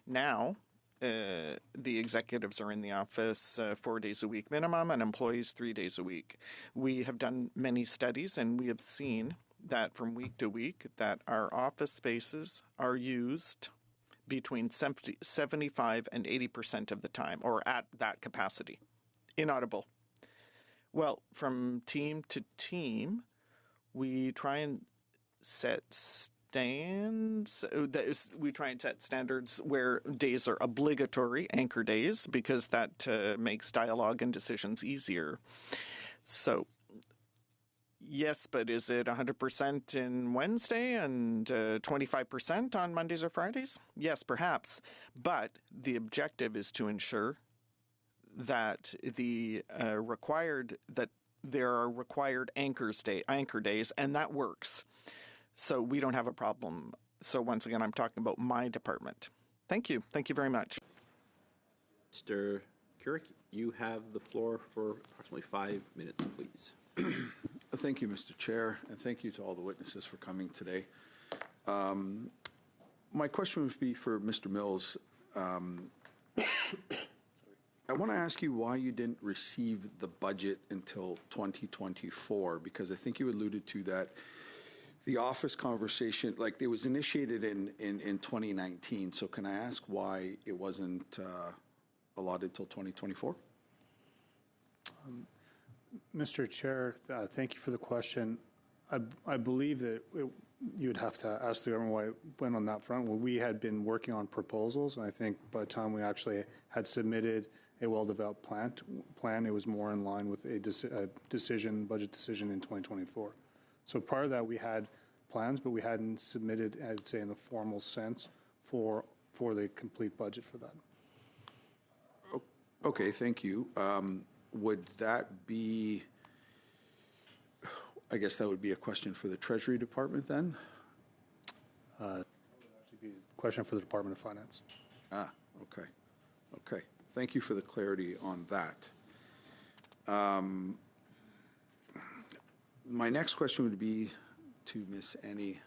Now, the executives are in the office 4 days a week minimum, and employees 3 days a week. We have done many studies, and we have seen that from week to week that our office spaces are used between 75 and 80% of the time, or at that capacity. Inaudible. Well, from team to team, we try and set stands. We try and set standards where days are obligatory, anchor days, because that makes dialogue and decisions easier. So, yes, but is it 100% in Wednesday and 25% on Mondays or Fridays? Yes, perhaps. But the objective is to ensure that there are required anchor days, and that works. So we don't have a problem. So once again, I'm talking about my department. Thank you. Thank you very much. Mr. Couric, you have the floor for approximately 5 minutes, please. Thank you, Mr. Chair, and thank you to all the witnesses for coming today. My question would be for Mr. Mills. I want to ask you why you didn't receive the budget until 2024, because I think you alluded to that the office conversation, like it was initiated in 2019. So can I ask why it wasn't allotted till 2024? Mr. Chair, thank you for the question. I believe that you'd have to ask the government why it went on that front. Well, we had been working on proposals, and I think by the time we actually had submitted a well-developed plan, it was more in line with a budget decision in 2024. So prior to that, we had plans, but we hadn't submitted, I'd say, in a formal sense for the complete budget for that. Okay, thank you. Would that be, I guess that would be a question for the Treasury Department then? That would actually be a question for the Department of Finance. Okay. Okay. Thank you for the clarity on that. My next question would be to Ms. Annie,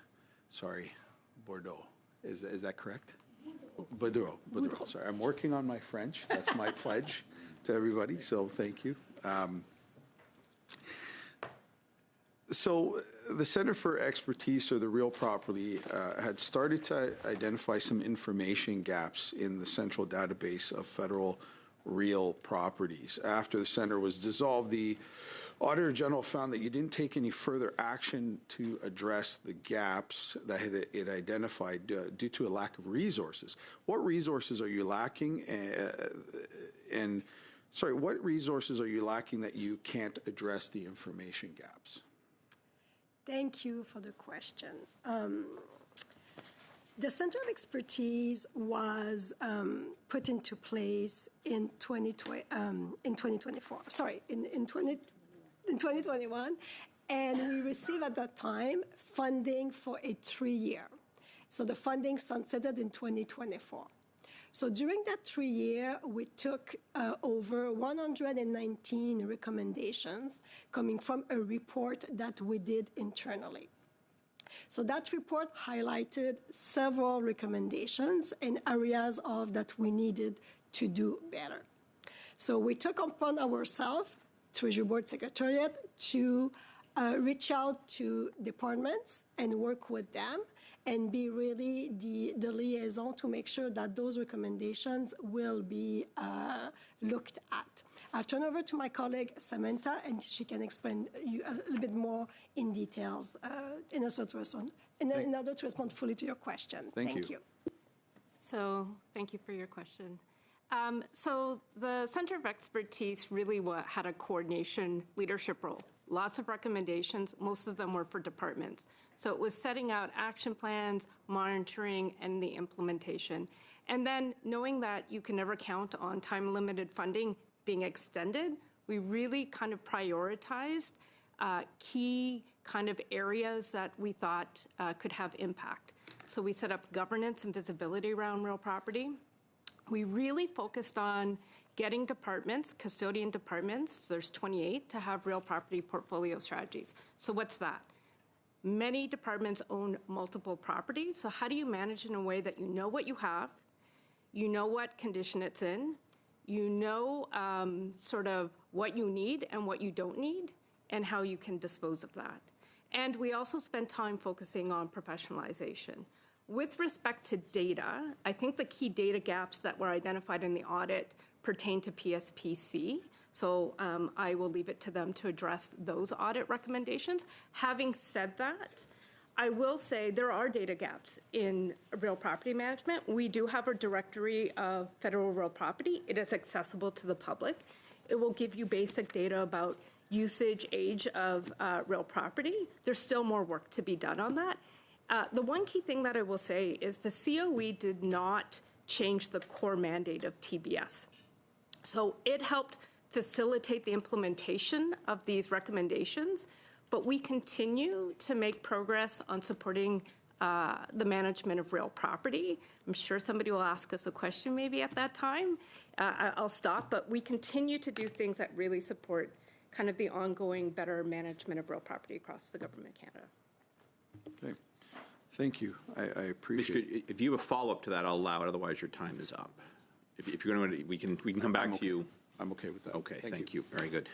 Bordeaux. Is that correct? Boudreau. Sorry, I'm working on my French. That's my pledge to everybody, so thank you. So the Center for Expertise, or the Real Property, had started to identify some information gaps in the central database of federal real properties. After the center was dissolved, the Auditor General found that you didn't take any further action to address the gaps that it identified due to a lack of resources. What resources are you lacking? What resources are you lacking that you can't address the information gaps? Thank you for the question. The Center of Expertise was put into place in 2021, and we received at that time funding for a 3-year. So the funding sunsetted in 2024. So during that 3 year, we took over 119 recommendations coming from a report that we did internally. So that report highlighted several recommendations and areas of that we needed to do better. So we took upon ourselves, Treasury Board Secretariat, to reach out to departments and work with them and be really the liaison to make sure that those recommendations will be looked at. I'll turn over to my colleague Samantha, and she can explain you a little bit more in details in order to respond fully to your question. Thank you. So thank you for your question. So the Center of Expertise really had a coordination leadership role. Lots of recommendations, most of them were for departments. So it was setting out action plans, monitoring, and the implementation. And then knowing that you can never count on time-limited funding being extended, we really kind of prioritized key kind of areas that we thought could have impact. So we set up governance and visibility around real property. We really focused on getting departments, custodian departments, there's 28, to have real property portfolio strategies. So what's that? Many departments own multiple properties, so how do you manage in a way that you know what you have, you know what condition it's in, you know sort of what you need and what you don't need, and how you can dispose of that. And we also spent time focusing on professionalization. With respect to data, I think the key data gaps that were identified in the audit pertain to PSPC. So I will leave it to them to address those audit recommendations. Having said that, I will say there are data gaps in real property management. We do have a directory of federal real property. It is accessible to the public. It will give you basic data about usage, age of real property. There's still more work to be done on that. The one key thing that I will say is the COE did not change the core mandate of TBS. So it helped facilitate the implementation of these recommendations, but we continue to make progress on supporting the management of real property. I'm sure somebody will ask us a question maybe at that time. I'll stop, but we continue to do things that really support kind of the ongoing better management of real property across the government of Canada. Okay. Thank you. I appreciate it. If you have a follow-up to that, I'll allow it. Otherwise, your time is up. If you're going to, we can come back to you. I'm okay with that. Okay, thank you. Very good.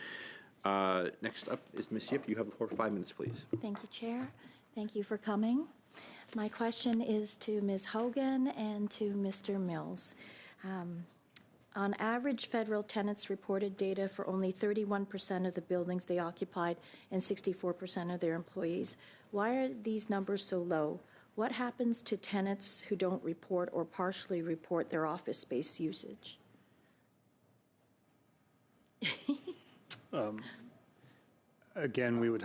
Next up is Ms. Yip. You have the floor for 5 minutes, please. Thank you, Chair. Thank you for coming. My question is to Ms. Hogan and to Mr. Mills. On average, federal tenants reported data for only 31% of the buildings they occupied and 64% of their employees. Why are these numbers so low? What happens to tenants who don't report or partially report their office space usage? Again,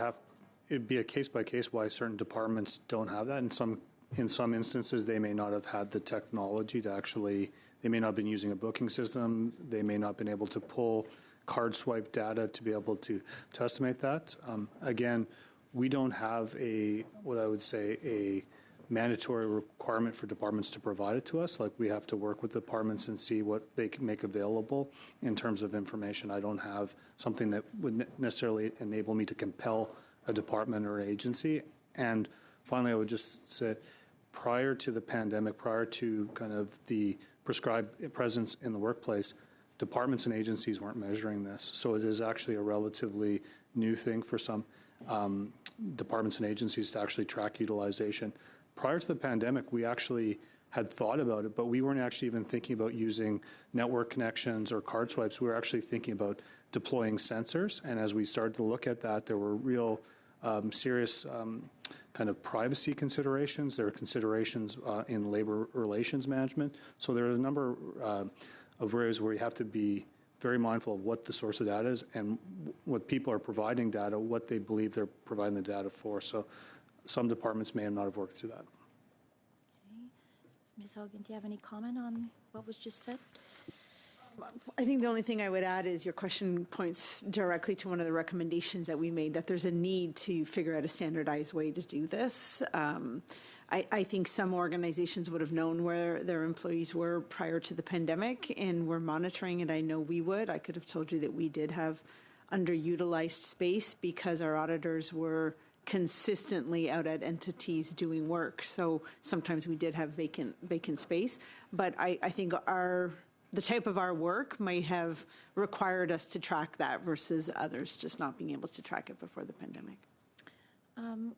it'd be a case by case why certain departments don't have that. In some instances, they may not have had the technology to actually, they may not have been using a booking system. They may not have been able to pull card swipe data to be able to estimate that. Again, we don't have what I would say, a mandatory requirement for departments to provide it to us. Like, we have to work with departments and see what they can make available in terms of information. I don't have something that would necessarily enable me to compel a department or agency. And finally, I would just say, prior to the pandemic, prior to kind of the prescribed presence in the workplace, departments and agencies weren't measuring this. So it is actually a relatively new thing for some departments and agencies to actually track utilization. Prior to the pandemic, we actually had thought about it, but we weren't actually even thinking about using network connections or card swipes. We were actually thinking about deploying sensors. And as we started to look at that, there were real serious kind of privacy considerations. There are considerations in labor relations management. So there are a number of areas where you have to be very mindful of what the source of data is and what people are providing data, what they believe they're providing the data for. So some departments may not have worked through that. Okay. Ms. Hogan, do you have any comment on what was just said? I think the only thing I would add is your question points directly to one of the recommendations that we made, that there's a need to figure out a standardized way to do this. I think some organizations would have known where their employees were prior to the pandemic and were monitoring it. I know we would. I could have told you that we did have underutilized space because our auditors were consistently out at entities doing work. So sometimes we did have vacant space. But I think the type of our work might have required us to track that versus others just not being able to track it before the pandemic.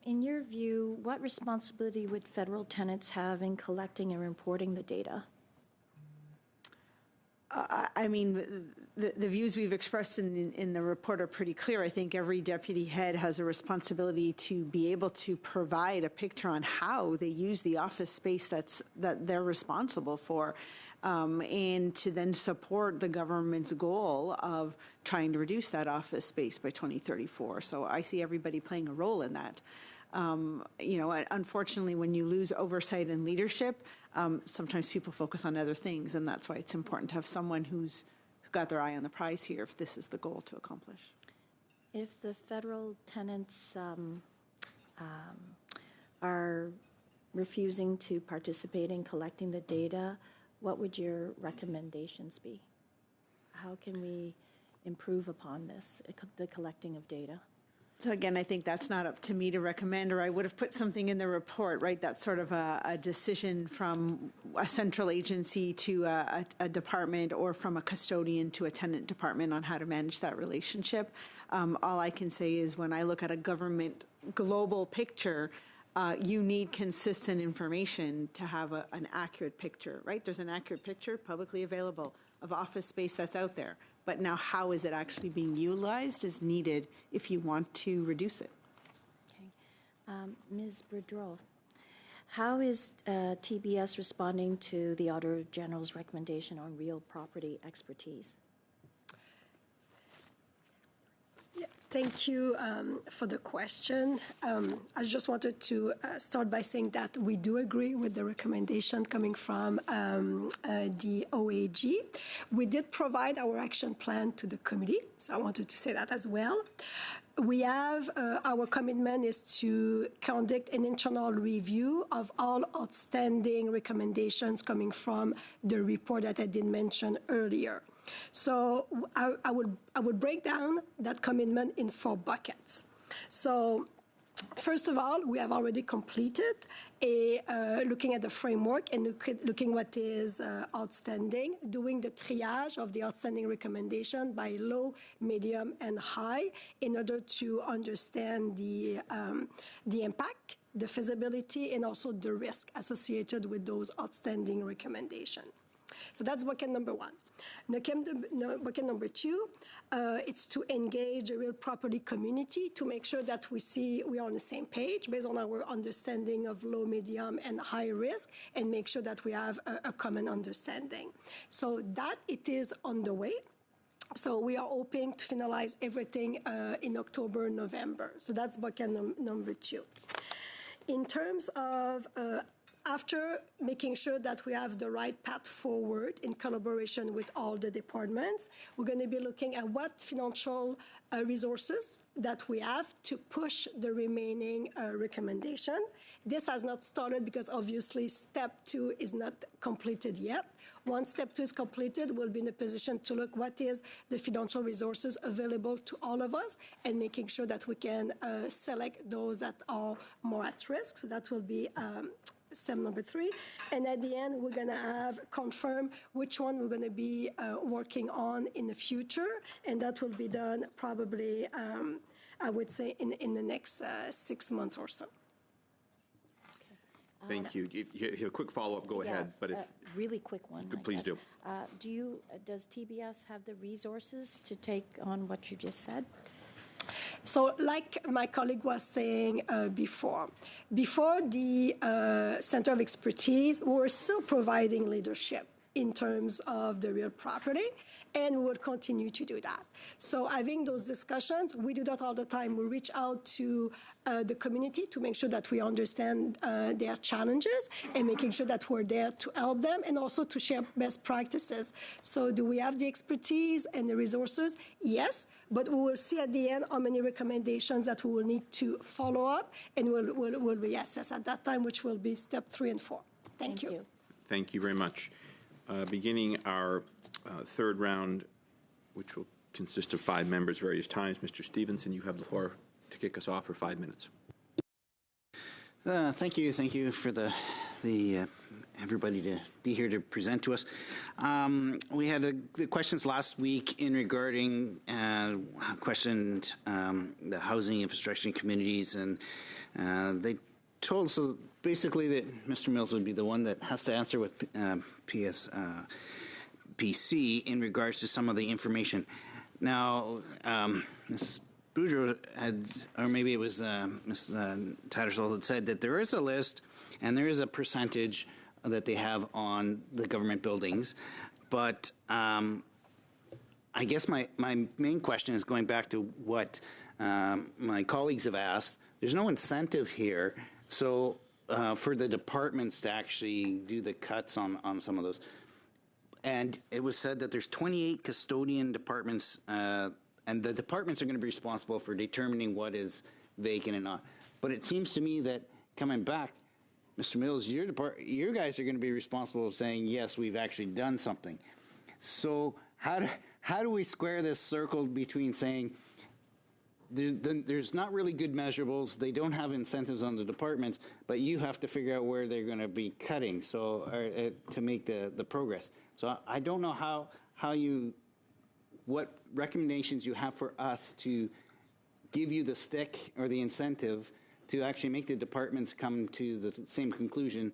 In your view, what responsibility would federal tenants have in collecting and reporting the data? I mean, the views we've expressed in the report are pretty clear. I think every deputy head has a responsibility to be able to provide a picture on how they use the office space that they're responsible for, and to then support the government's goal of trying to reduce that office space by 2034. So I see everybody playing a role in that. Unfortunately, when you lose oversight and leadership, sometimes people focus on other things, and that's why it's important to have someone who's got their eye on the prize here if this is the goal to accomplish. If the federal tenants are refusing to participate in collecting the data, what would your recommendations be? How can we improve upon this, the collecting of data? So again, I think that's not up to me to recommend, or I would have put something in the report, right? That's sort of a decision from a central agency to a department, or from a custodian to a tenant department on how to manage that relationship. All I can say is when I look at a government global picture, you need consistent information to have an accurate picture, right? There's an accurate picture publicly available of office space that's out there. But now how is it actually being utilized is needed if you want to reduce it. Okay. Ms. Boudreau, how is TBS responding to the Auditor General's recommendation on real property expertise? Thank you for the question. I just wanted to start by saying that we do agree with the recommendation coming from the OAG. We did provide our action plan to the committee, so I wanted to say that as well. We have, our commitment is to conduct an internal review of all outstanding recommendations coming from the report that I did mention earlier. So I would break down that commitment in 4 buckets. So first of all, we have already completed looking at the framework and looking what is outstanding, doing the triage of the outstanding recommendation by low, medium, and high in order to understand the impact, the feasibility, and also the risk associated with those outstanding recommendations. So that's bucket number 1. Bucket number 2, it's to engage the real property community to make sure that we are on the same page based on our understanding of low, medium, and high risk, and make sure that we have a common understanding. So that it is on the way. So we are hoping to finalize everything in October, November. So that's bucket number 2. In terms of after making sure that we have the right path forward in collaboration with all the departments, we're going to be looking at what financial resources that we have to push the remaining recommendation. This has not started because obviously step 2 is not completed yet. Once step 2 is completed, we'll be in a position to look what is the financial resources available to all of us and making sure that we can select those that are more at risk. So that will be step number 3. And at the end, we're going to confirm which one we're going to be working on in the future. And that will be done probably, I would say, in the next 6 months or so. Thank you. If you have a quick follow-up, go ahead. But if really quick one. Please do. Does TBS have the resources to take on what you just said? So like my colleague was saying before the Center of Expertise, we were still providing leadership in terms of the real property. and we will continue to do that. So having those discussions, we do that all the time. We reach out to the community to make sure that we understand their challenges and making sure that we're there to help them and also to share best practices. So do we have the expertise and the resources? Yes, but we will see at the end how many recommendations that we will need to follow up, and we'll reassess at that time, which will be step 3 and 4. Thank you. Thank you very much. Beginning our third round, which will consist of 5 members various times. Mr. Stevenson, you have the floor to kick us off for 5 minutes. Thank you for the everybody to be here to present to us. We had the questions last week in regarding questioned the housing infrastructure and communities, and they told us basically that Mr. Mills would be the one that has to answer with PSPC in regards to some of the information. Now, Ms. Boudreau had, or maybe it was Ms. Tattersall had said that there is a list and there is a percentage that they have on the government buildings. But I guess my main question is going back to what my colleagues have asked. There's no incentive here. So for the departments to actually do the cuts on some of those. And it was said that there's 28 custodian departments, and the departments are going to be responsible for determining what is vacant and not. But it seems to me that coming back, Mr. Mills, your guys are going to be responsible for saying, yes, we've actually done something. So how do we square this circle between saying there's not really good measurables, they don't have incentives on the departments, but you have to figure out where they're going to be cutting to make the progress. So I don't know what recommendations you have for us to give you the stick or the incentive to actually make the departments come to the same conclusion.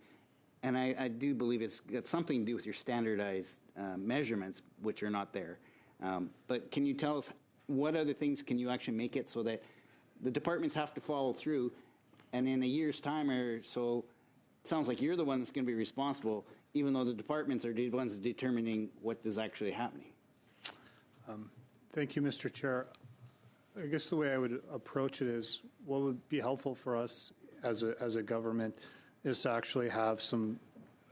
And I do believe it's got something to do with your standardized measurements, which are not there. But can you tell us what other things can you actually make it so that the departments have to follow through, and in a year's time or so, it sounds like you're the one that's going to be responsible, even though the departments are the ones determining what is actually happening. Thank you, Mr. Chair. I guess the way I would approach it is what would be helpful for us as a government is to actually have some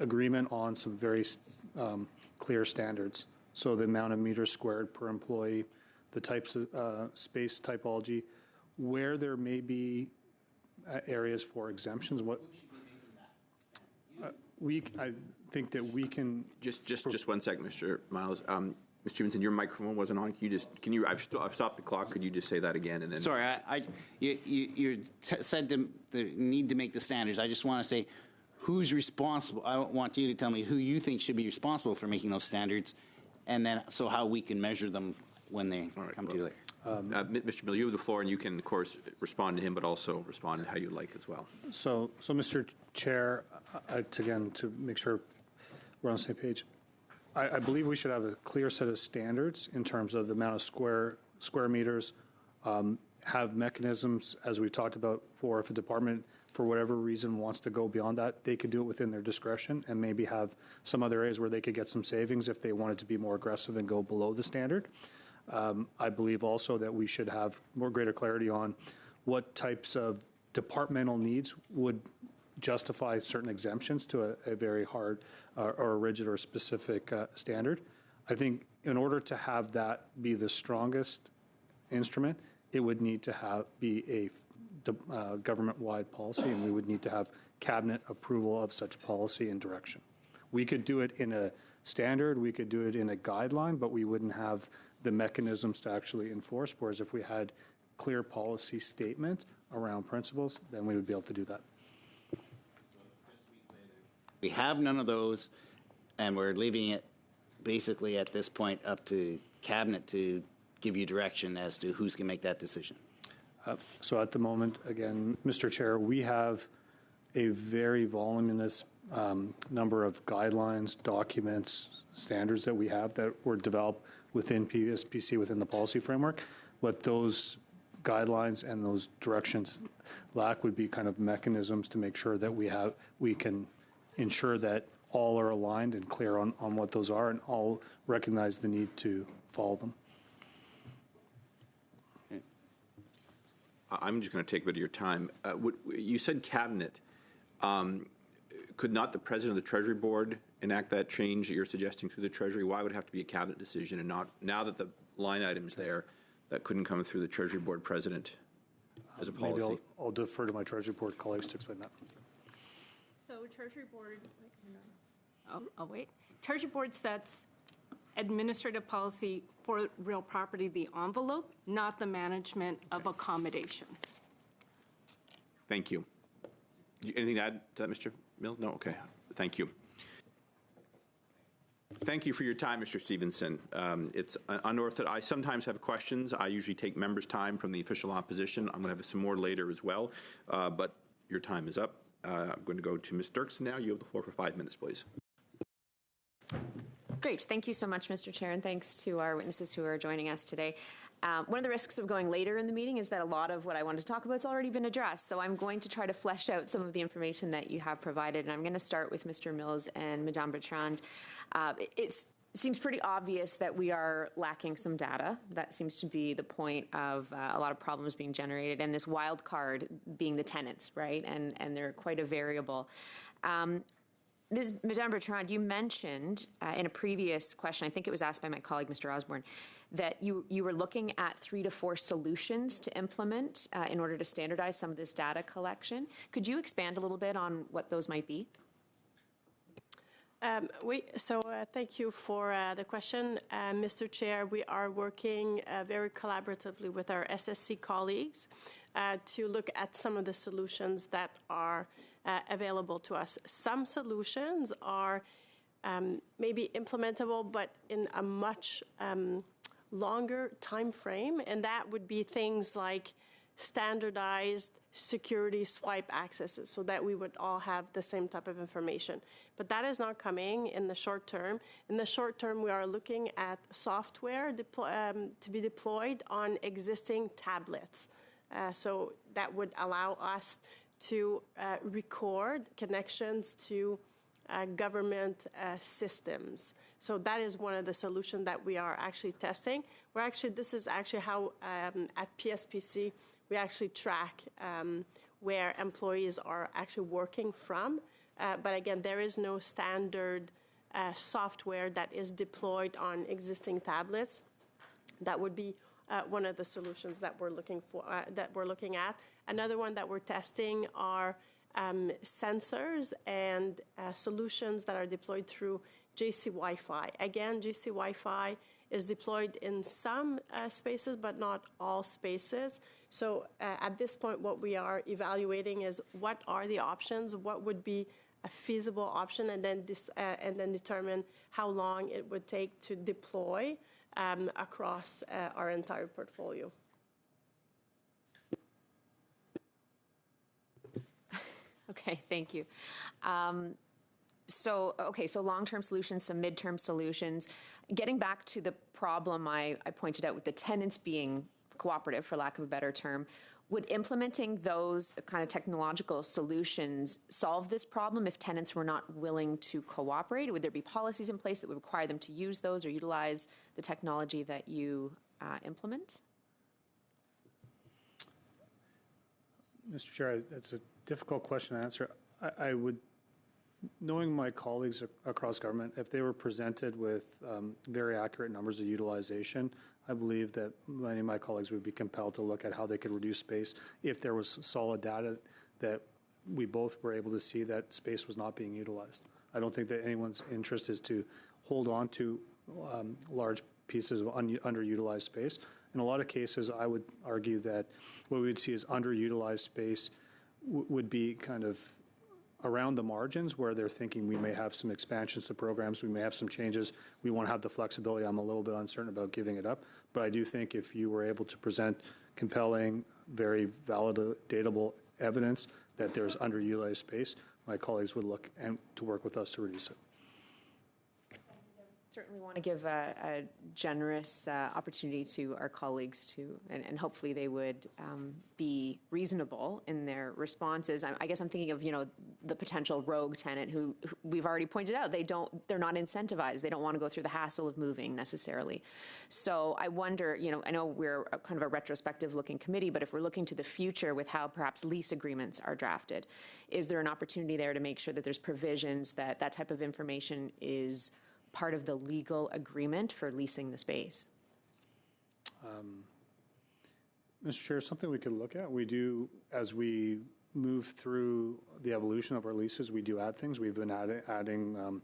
agreement on some very clear standards. So the amount of meters squared per employee, the types of space typology, where there may be areas for exemptions. I think that we can just 1 second, Mr. Miles. Mr. Stevenson, your microphone wasn't on. I've stopped the clock. Could you just say that again? And then sorry, you said the need to make the standards. I just want to say who's responsible. I want you to tell me who you think should be responsible for making those standards, and then so how we can measure them when they come to you later. Mr. Mill, you have the floor, and you can, of course, respond to him, but also respond how you like as well. So Mr. Chair, again, to make sure we're on the same page, I believe we should have a clear set of standards in terms of the amount of square meters, have mechanisms, as we talked about, for if a department, for whatever reason, wants to go beyond that, they could do it within their discretion and maybe have some other areas where they could get some savings if they wanted to be more aggressive and go below the standard. I believe also that we should have greater clarity on what types of departmental needs would justify certain exemptions to a very hard or a rigid or specific standard. I think in order to have that be the strongest instrument, it would need to be a government-wide policy, and we would need to have cabinet approval of such policy and direction. We could do it in a standard, we could do it in a guideline, but we wouldn't have the mechanisms to actually enforce, whereas if we had clear policy statement around principles, then we would be able to do that. We have none of those, and we're leaving it basically at this point up to cabinet to give you direction as to who's going to make that decision. So at the moment, again, Mr. Chair, we have a very voluminous number of guidelines, documents, standards that we have that were developed within PSPC, within the policy framework. What those guidelines and those directions lack would be kind of mechanisms to make sure that we can ensure that all are aligned and clear on what those are, and all recognize the need to follow them. I'm just going to take a bit of your time. You said cabinet. Could not the president of the Treasury Board enact that change that you're suggesting through the Treasury? Why would it have to be a cabinet decision and not, now that the line item's there, that couldn't come through the Treasury Board president as a policy? Maybe I'll defer to my Treasury Board colleagues to explain that. So Treasury Board, I'll wait. Treasury Board sets administrative policy for real property, the envelope, not the management of accommodation. Thank you. Anything to add to that, Mr. Mills? No? Okay. Thank you. Thank you for your time, Mr. Stevenson. It's unorthodox. I sometimes have questions. I usually take members' time from the official opposition. I'm going to have some more later as well, but your time is up. I'm going to go to Ms. Dirksen now. You have the floor for 5 minutes, please. Great. Thank you so much, Mr. Chair, and thanks to our witnesses who are joining us today. One of the risks of going later in the meeting is that a lot of what I wanted to talk about has already been addressed, so I'm going to try to flesh out some of the information that you have provided, and I'm going to start with Mr. Mills and Madame Bertrand. It seems pretty obvious that we are lacking some data. That seems to be the point of a lot of problems being generated, and this wild card being the tenants, right? And they're quite a variable. Madame Bertrand, you mentioned in a previous question, I think it was asked by my colleague, Mr. Osborne, that you were looking at 3 to 4 solutions to implement in order to standardize some of this data collection. Could you expand a little bit on what those might be? Thank you for the question, Mr. Chair. We are working very collaboratively with our SSC colleagues to look at some of the solutions that are available to us. Some solutions are maybe implementable, but in a much longer time frame, and that would be things like standardized security swipe accesses so that we would all have the same type of information. But that is not coming in the short term. In the short term, we are looking at software to be deployed on existing tablets. So that would allow us to record connections to government systems. So that is one of the solutions that we are actually testing. This is actually how at PSPC we actually track where employees are actually working from. But again, there is no standard software that is deployed on existing tablets. That would be one of the solutions that we're looking for, that we're looking at. Another one that we're testing are sensors and solutions that are deployed through JC Wi-Fi. Again, JC Wi-Fi is deployed in some spaces, but not all spaces. So at this point, what we are evaluating is what are the options, what would be a feasible option, and then determine how long it would take to deploy across our entire portfolio. Okay, thank you. So long-term solutions, some mid-term solutions. Getting back to the problem I pointed out with the tenants being cooperative, for lack of a better term, would implementing those kind of technological solutions solve this problem if tenants were not willing to cooperate? Would there be policies in place that would require them to use those or utilize the technology that you implement? Mr. Chair, that's a difficult question to answer. I would, knowing my colleagues across government, if they were presented with very accurate numbers of utilization, I believe that many of my colleagues would be compelled to look at how they could reduce space if there was solid data that we both were able to see that space was not being utilized. I don't think that anyone's interest is to hold on to large pieces of underutilized space. In a lot of cases, I would argue that what we would see as underutilized space would be kind of around the margins where they're thinking we may have some expansions to programs, we may have some changes, we want to have the flexibility. I'm a little bit uncertain about giving it up, but I do think if you were able to present compelling, very validatable evidence that there's underutilized space, my colleagues would look and to work with us to reduce it. Certainly want to give a generous opportunity to our colleagues to, and hopefully they would be reasonable in their responses. I guess I'm thinking of, the potential rogue tenant who we've already pointed out, they're not incentivized. They don't want to go through the hassle of moving necessarily. So I wonder, I know we're kind of a retrospective looking committee, but if we're looking to the future with how perhaps lease agreements are drafted, is there an opportunity there to make sure that there's provisions that type of information is part of the legal agreement for leasing the space? Mr. Chair, something we could look at. We do, as we move through the evolution of our leases, we do add things. We've been adding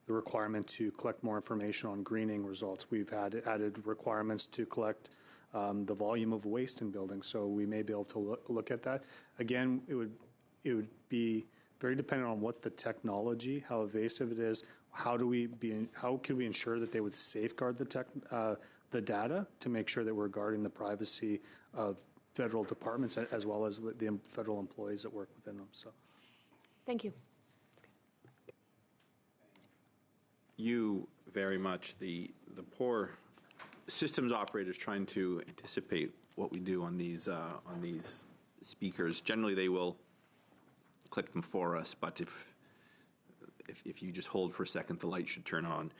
the requirement to collect more information on greening results. We've added requirements to collect the volume of waste in buildings, so we may be able to look at that. Again, it would be very dependent on what the technology, how evasive it is. How can we ensure that they would safeguard the data to make sure that we're guarding the privacy of federal departments as well as the federal employees that work within them? So, thank you. You very much the poor systems operators trying to anticipate what we do on these speakers. Generally, they will click them for us, but if you just hold for a second, the light should turn on.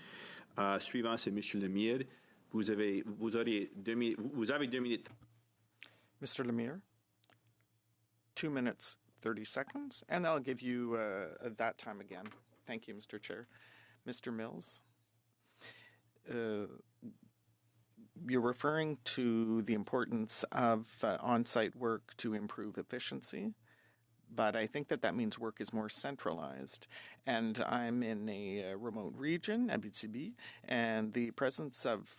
Suivant, c'est Monsieur Lemire. Vous avez 2 minutes. Mr. Lemire, 2 minutes, 30 seconds, and I'll give you that time again. Thank you, Mr. Chair. Mr. Mills, you're referring to the importance of on-site work to improve efficiency. But I think that means work is more centralized. And I'm in a remote region, Abitibi, and the presence of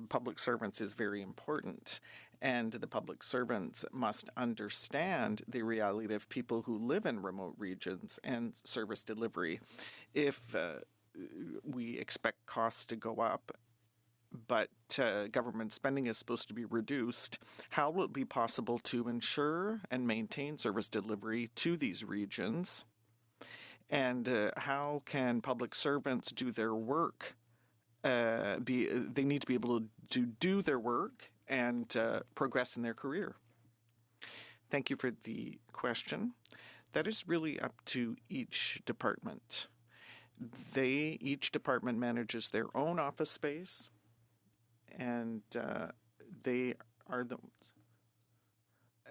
public servants is very important. And the public servants must understand the reality of people who live in remote regions and service delivery. If we expect costs to go up, but government spending is supposed to be reduced, how will it be possible to ensure and maintain service delivery to these regions? And how can public servants do their work? They need to be able to do their work and progress in their career. Thank you for the question. That is really up to each department. Each department manages their own office space, and they are the ones.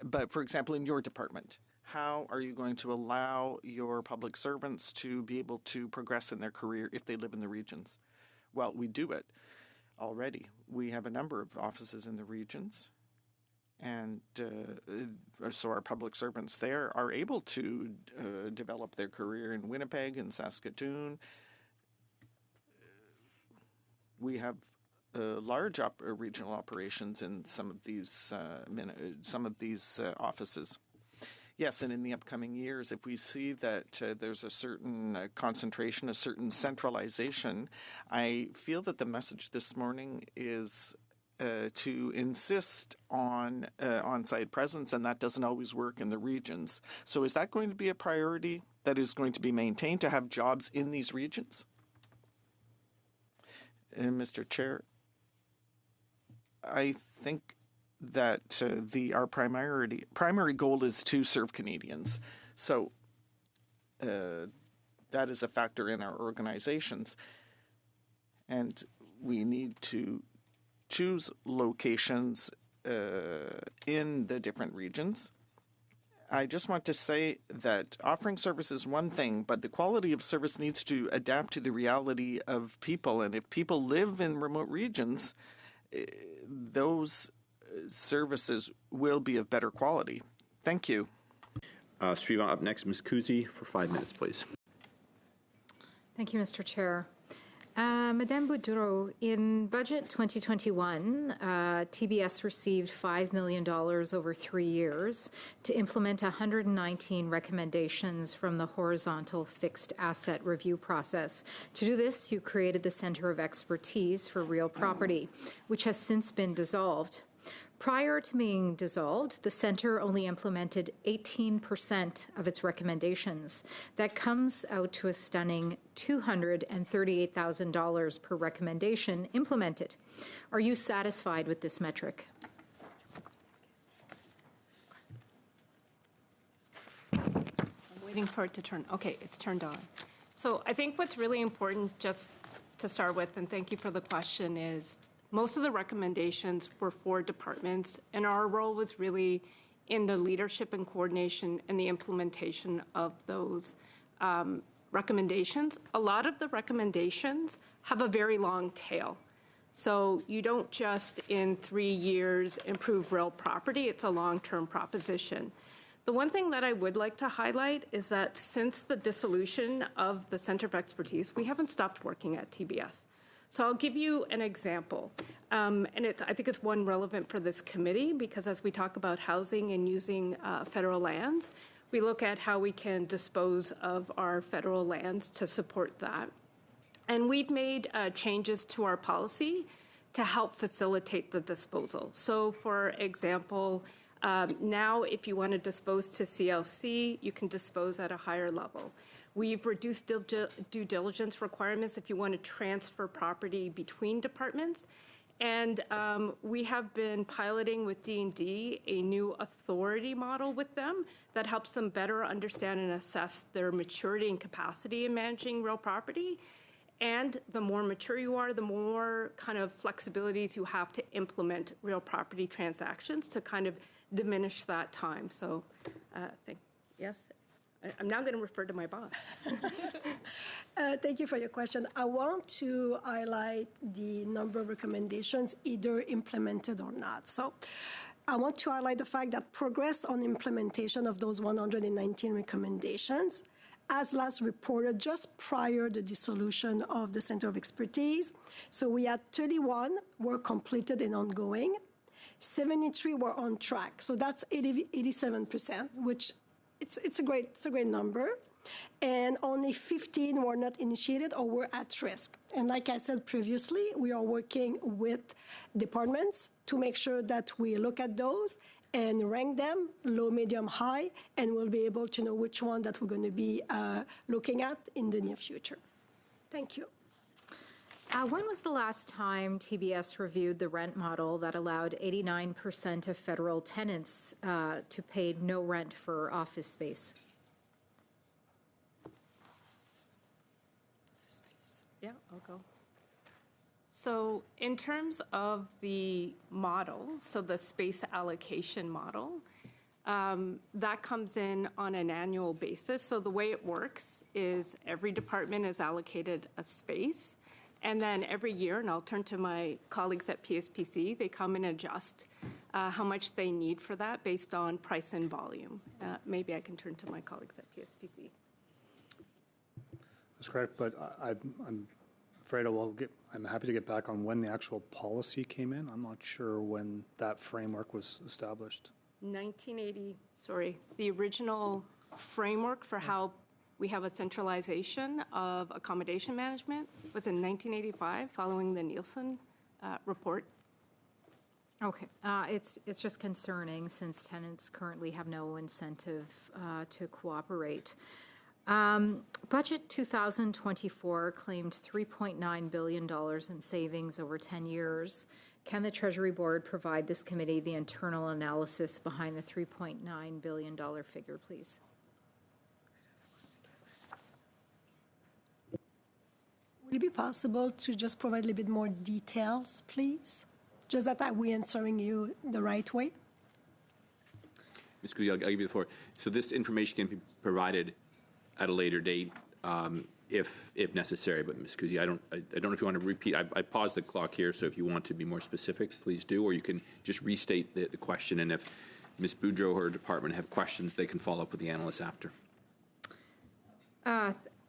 But for example, in your department, how are you going to allow your public servants to be able to progress in their career if they live in the regions? Well, we do it already. We have a number of offices in the regions, and so our public servants there are able to develop their career in Winnipeg and Saskatoon. We have large regional operations in some of these offices. Yes, and in the upcoming years, if we see that there's a certain concentration, a certain centralization, I feel that the message this morning is to insist on on-site presence, and that doesn't always work in the regions. So is that going to be a priority that is going to be maintained, to have jobs in these regions? Mr. Chair, I think that our primary goal is to serve Canadians. So that is a factor in our organizations. And we need to choose locations in the different regions. I just want to say that offering service is one thing, but the quality of service needs to adapt to the reality of people. And if people live in remote regions, those services will be of better quality. Thank you. Suivant up next, Ms. Kuzi, for 5 minutes, please. Thank you, Mr. Chair. Madame Boudreau, in Budget 2021, TBS received $5 million over 3 years to implement 119 recommendations from the horizontal fixed asset review process. To do this, you created the Centre of Expertise for Real Property, which has since been dissolved. Prior to being dissolved, the center only implemented 18% of its recommendations. That comes out to a stunning $238,000 per recommendation implemented. Are you satisfied with this metric? I'm waiting for it to turn. Okay, it's turned on. So I think what's really important, just to start with, and thank you for the question, is most of the recommendations were for departments, and our role was really in the leadership and coordination and the implementation of those recommendations. A lot of the recommendations have a very long tail. So you don't just in 3 years improve real property, it's a long-term proposition. The one thing that I would like to highlight is that since the dissolution of the Center of Expertise, we haven't stopped working at TBS. So I'll give you an example, and I think it's one relevant for this committee because as we talk about housing and using federal lands, we look at how we can dispose of our federal lands to support that. And we've made changes to our policy to help facilitate the disposal. So for example, now if you want to dispose to CLC, you can dispose at a higher level. We've reduced due diligence requirements if you want to transfer property between departments. And we have been piloting with D&D a new authority model with them that helps them better understand and assess their maturity and capacity in managing real property. And the more mature you are, the more kind of flexibilities you have to implement real property transactions to kind of diminish that time. So, yes? I'm now going to refer to my boss. Thank you for your question. I want to highlight the number of recommendations either implemented or not. So I want to highlight the fact that progress on implementation of those 119 recommendations, as last reported just prior to the dissolution of the Center of Expertise. So we had 31 were completed and ongoing. 73 were on track. So that's 87%, which it's a great number. And only 15 were not initiated or were at risk. And like I said previously, we are working with departments to make sure that we look at those and rank them low, medium, high, and we'll be able to know which one that we're going to be looking at in the near future. Thank you. When was the last time TBS reviewed the rent model that allowed 89% of federal tenants to pay no rent for office space? Yeah, I'll go. So in terms of the model, so the space allocation model, that comes in on an annual basis. So the way it works is every department is allocated a space. And then every year, and I'll turn to my colleagues at PSPC, they come and adjust how much they need for that based on price and volume. Maybe I can turn to my colleagues at PSPC. That's correct, but I'm afraid I'm happy to get back on when the actual policy came in. I'm not sure when that framework was established. 1980, the original framework for how we have a centralization of accommodation management was in 1985, following the Nielsen report. Okay, it's just concerning since tenants currently have no incentive to cooperate. Budget 2024 claimed $3.9 billion in savings over 10 years. Can the Treasury Board provide this committee the internal analysis behind the $3.9 billion figure, please? Would it be possible to just provide a little bit more details, please? Just that we're answering you the right way. Ms. Cousy, I'll give you the floor. So this information can be provided at a later date if necessary. But Ms. Cousy, I don't know if you want to repeat. I paused the clock here, so if you want to be more specific, please do, or you can just restate the question. And if Ms. Boudreau or her department have questions, they can follow up with the analysts after.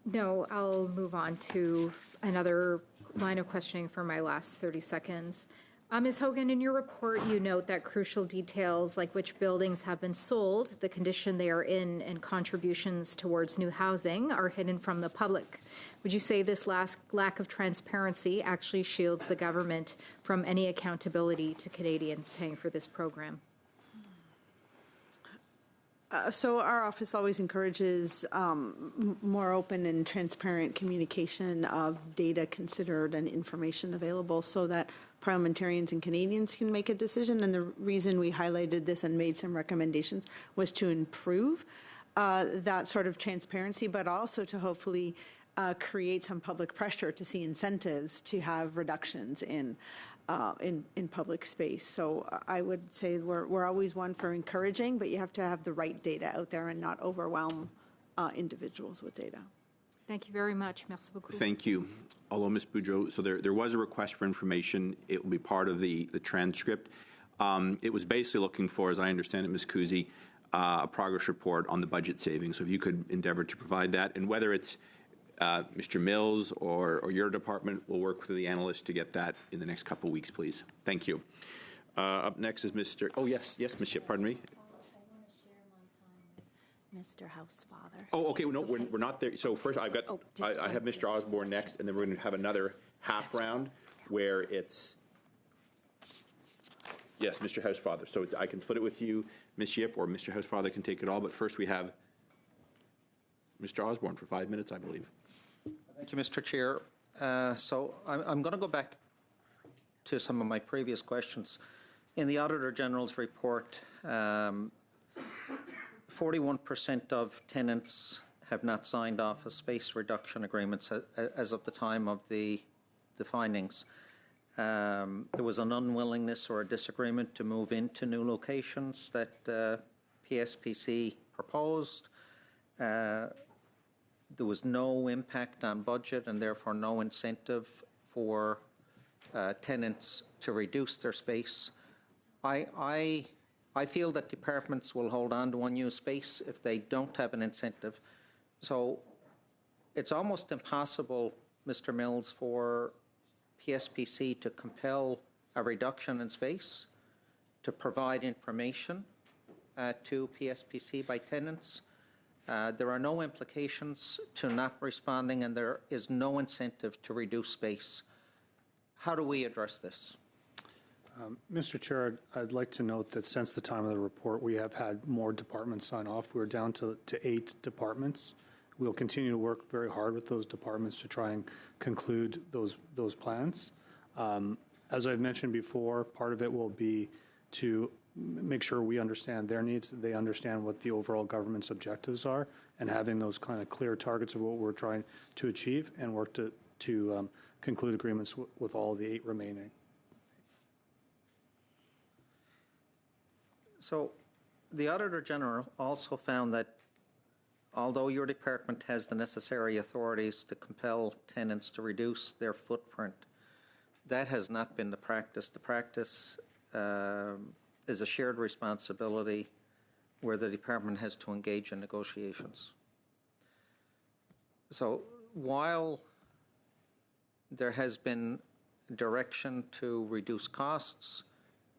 No, I'll move on to another line of questioning for my last 30 seconds. Ms. Hogan, in your report, you note that crucial details like which buildings have been sold, the condition they are in, and contributions towards new housing are hidden from the public. Would you say this lack of transparency actually shields the government from any accountability to Canadians paying for this program? So our office always encourages more open and transparent communication of data considered and information available so that parliamentarians and Canadians can make a decision. And the reason we highlighted this and made some recommendations was to improve that sort of transparency, but also to hopefully create some public pressure to see incentives to have reductions in public space. So I would say we're always one for encouraging, but you have to have the right data out there and not overwhelm individuals with data. Thank you very much. Merci beaucoup. Thank you. Although, Ms. Boudreau, so there was a request for information. It will be part of the transcript. It was basically looking for, as I understand it, Ms. Kusi, a progress report on the budget savings. So if you could endeavor to provide that, and whether it's Mr. Mills or your department will work with the analysts to get that in the next couple of weeks, please. Thank you. Up next is Mr. Oh, yes, Monsieur, pardon me. Mr. Housefather. Oh, okay. No, we're not there. So first, I have Mr. Osborne next, and then we're going to have another half round where it's yes, Mr. Housefather. So I can split it with you, Ms. Yip, or Mr. Housefather can take it all. But first, we have Mr. Osborne for 5 minutes, I believe. Thank you, Mr. Chair. So I'm going to go back to some of my previous questions. In the Auditor General's report, 41% of tenants have not signed office space reduction agreements as of the time of the findings. There was an unwillingness or a disagreement to move into new locations that PSPC proposed. There was no impact on budget and therefore no incentive for tenants to reduce their space. I feel that departments will hold on to unused space if they don't have an incentive. So it's almost impossible, Mr. Mills, for PSPC to compel a reduction in space, to provide information to PSPC by tenants. There are no implications to not responding, and there is no incentive to reduce space. How do we address this? Mr. Chair, I'd like to note that since the time of the report, we have had more departments sign off. We're down to 8 departments. We'll continue to work very hard with those departments to try and conclude those plans. As I've mentioned before, part of it will be to make sure we understand their needs, they understand what the overall government's objectives are, and having those kind of clear targets of what we're trying to achieve, and work to conclude agreements with all the 8 remaining. So the Auditor General also found that although your department has the necessary authorities to compel tenants to reduce their footprint, that has not been the practice. The practice is a shared responsibility where the department has to engage in negotiations. So while there has been direction to reduce costs,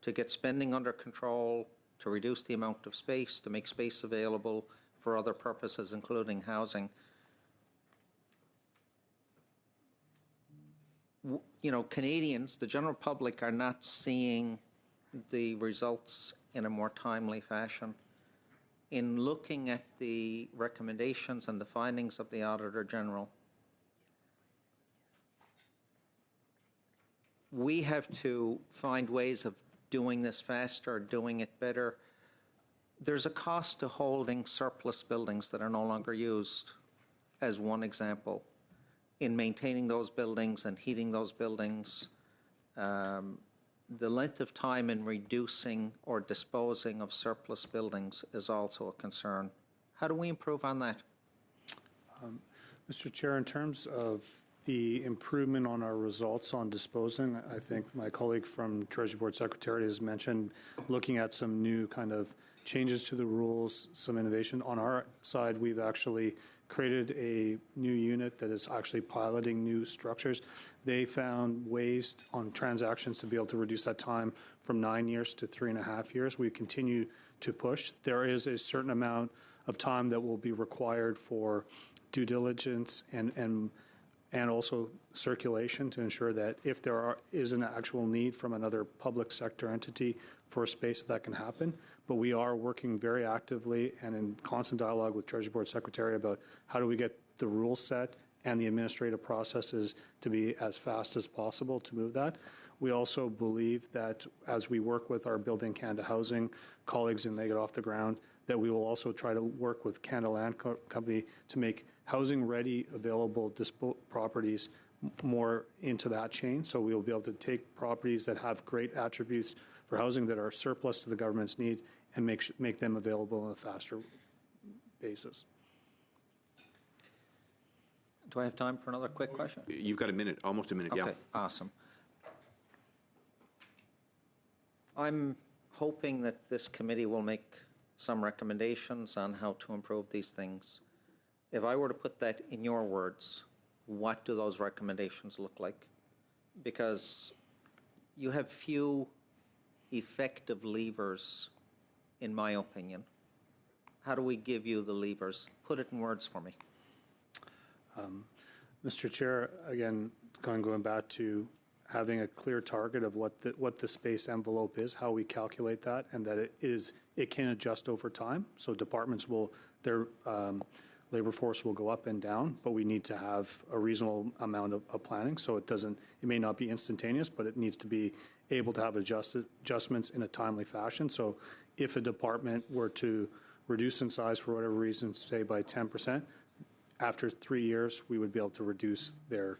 to get spending under control, to reduce the amount of space, to make space available for other purposes, including housing. You know, Canadians, the general public, are not seeing the results in a more timely fashion. In looking at the recommendations and the findings of the Auditor General, we have to find ways of doing this faster, doing it better. There's a cost to holding surplus buildings that are no longer used, as one example, in maintaining those buildings and heating those buildings. The length of time in reducing or disposing of surplus buildings is also a concern. How do we improve on that? Mr. Chair, in terms of the improvement on our results on disposing, I think my colleague from Treasury Board Secretariat has mentioned looking at some new kind of changes to the rules, some innovation. On our side, we've actually created a new unit that is actually piloting new structures. They found ways on transactions to be able to reduce that time from 9 years to 3.5 years. We continue to push. There is a certain amount of time that will be required for due diligence and also circulation to ensure that if there is an actual need from another public sector entity for a space that can happen. But we are working very actively and in constant dialogue with Treasury Board Secretary about how do we get the rule set and the administrative processes to be as fast as possible to move that. We also believe that as we work with our Building Canada Housing colleagues and they get off the ground, that we will also try to work with Canada Land Company to make housing-ready available properties more into that chain. So we will be able to take properties that have great attributes for housing that are surplus to the government's need and make them available on a faster basis. Do I have time for another quick question? You've got a minute, almost a minute, okay, yeah. Awesome. I'm hoping that this committee will make some recommendations on how to improve these things. If I were to put that in your words, what do those recommendations look like? Because you have few effective levers, in my opinion. How do we give you the levers? Put it in words for me. Mr. Chair, again, going back to having a clear target of what the space envelope is, how we calculate that, and that it can adjust over time. So departments their labor force will go up and down, but we need to have a reasonable amount of planning. So it may not be instantaneous, but it needs to be able to have adjustments in a timely fashion. So if a department were to reduce in size for whatever reason, say by 10%, after 3 years, we would be able to reduce their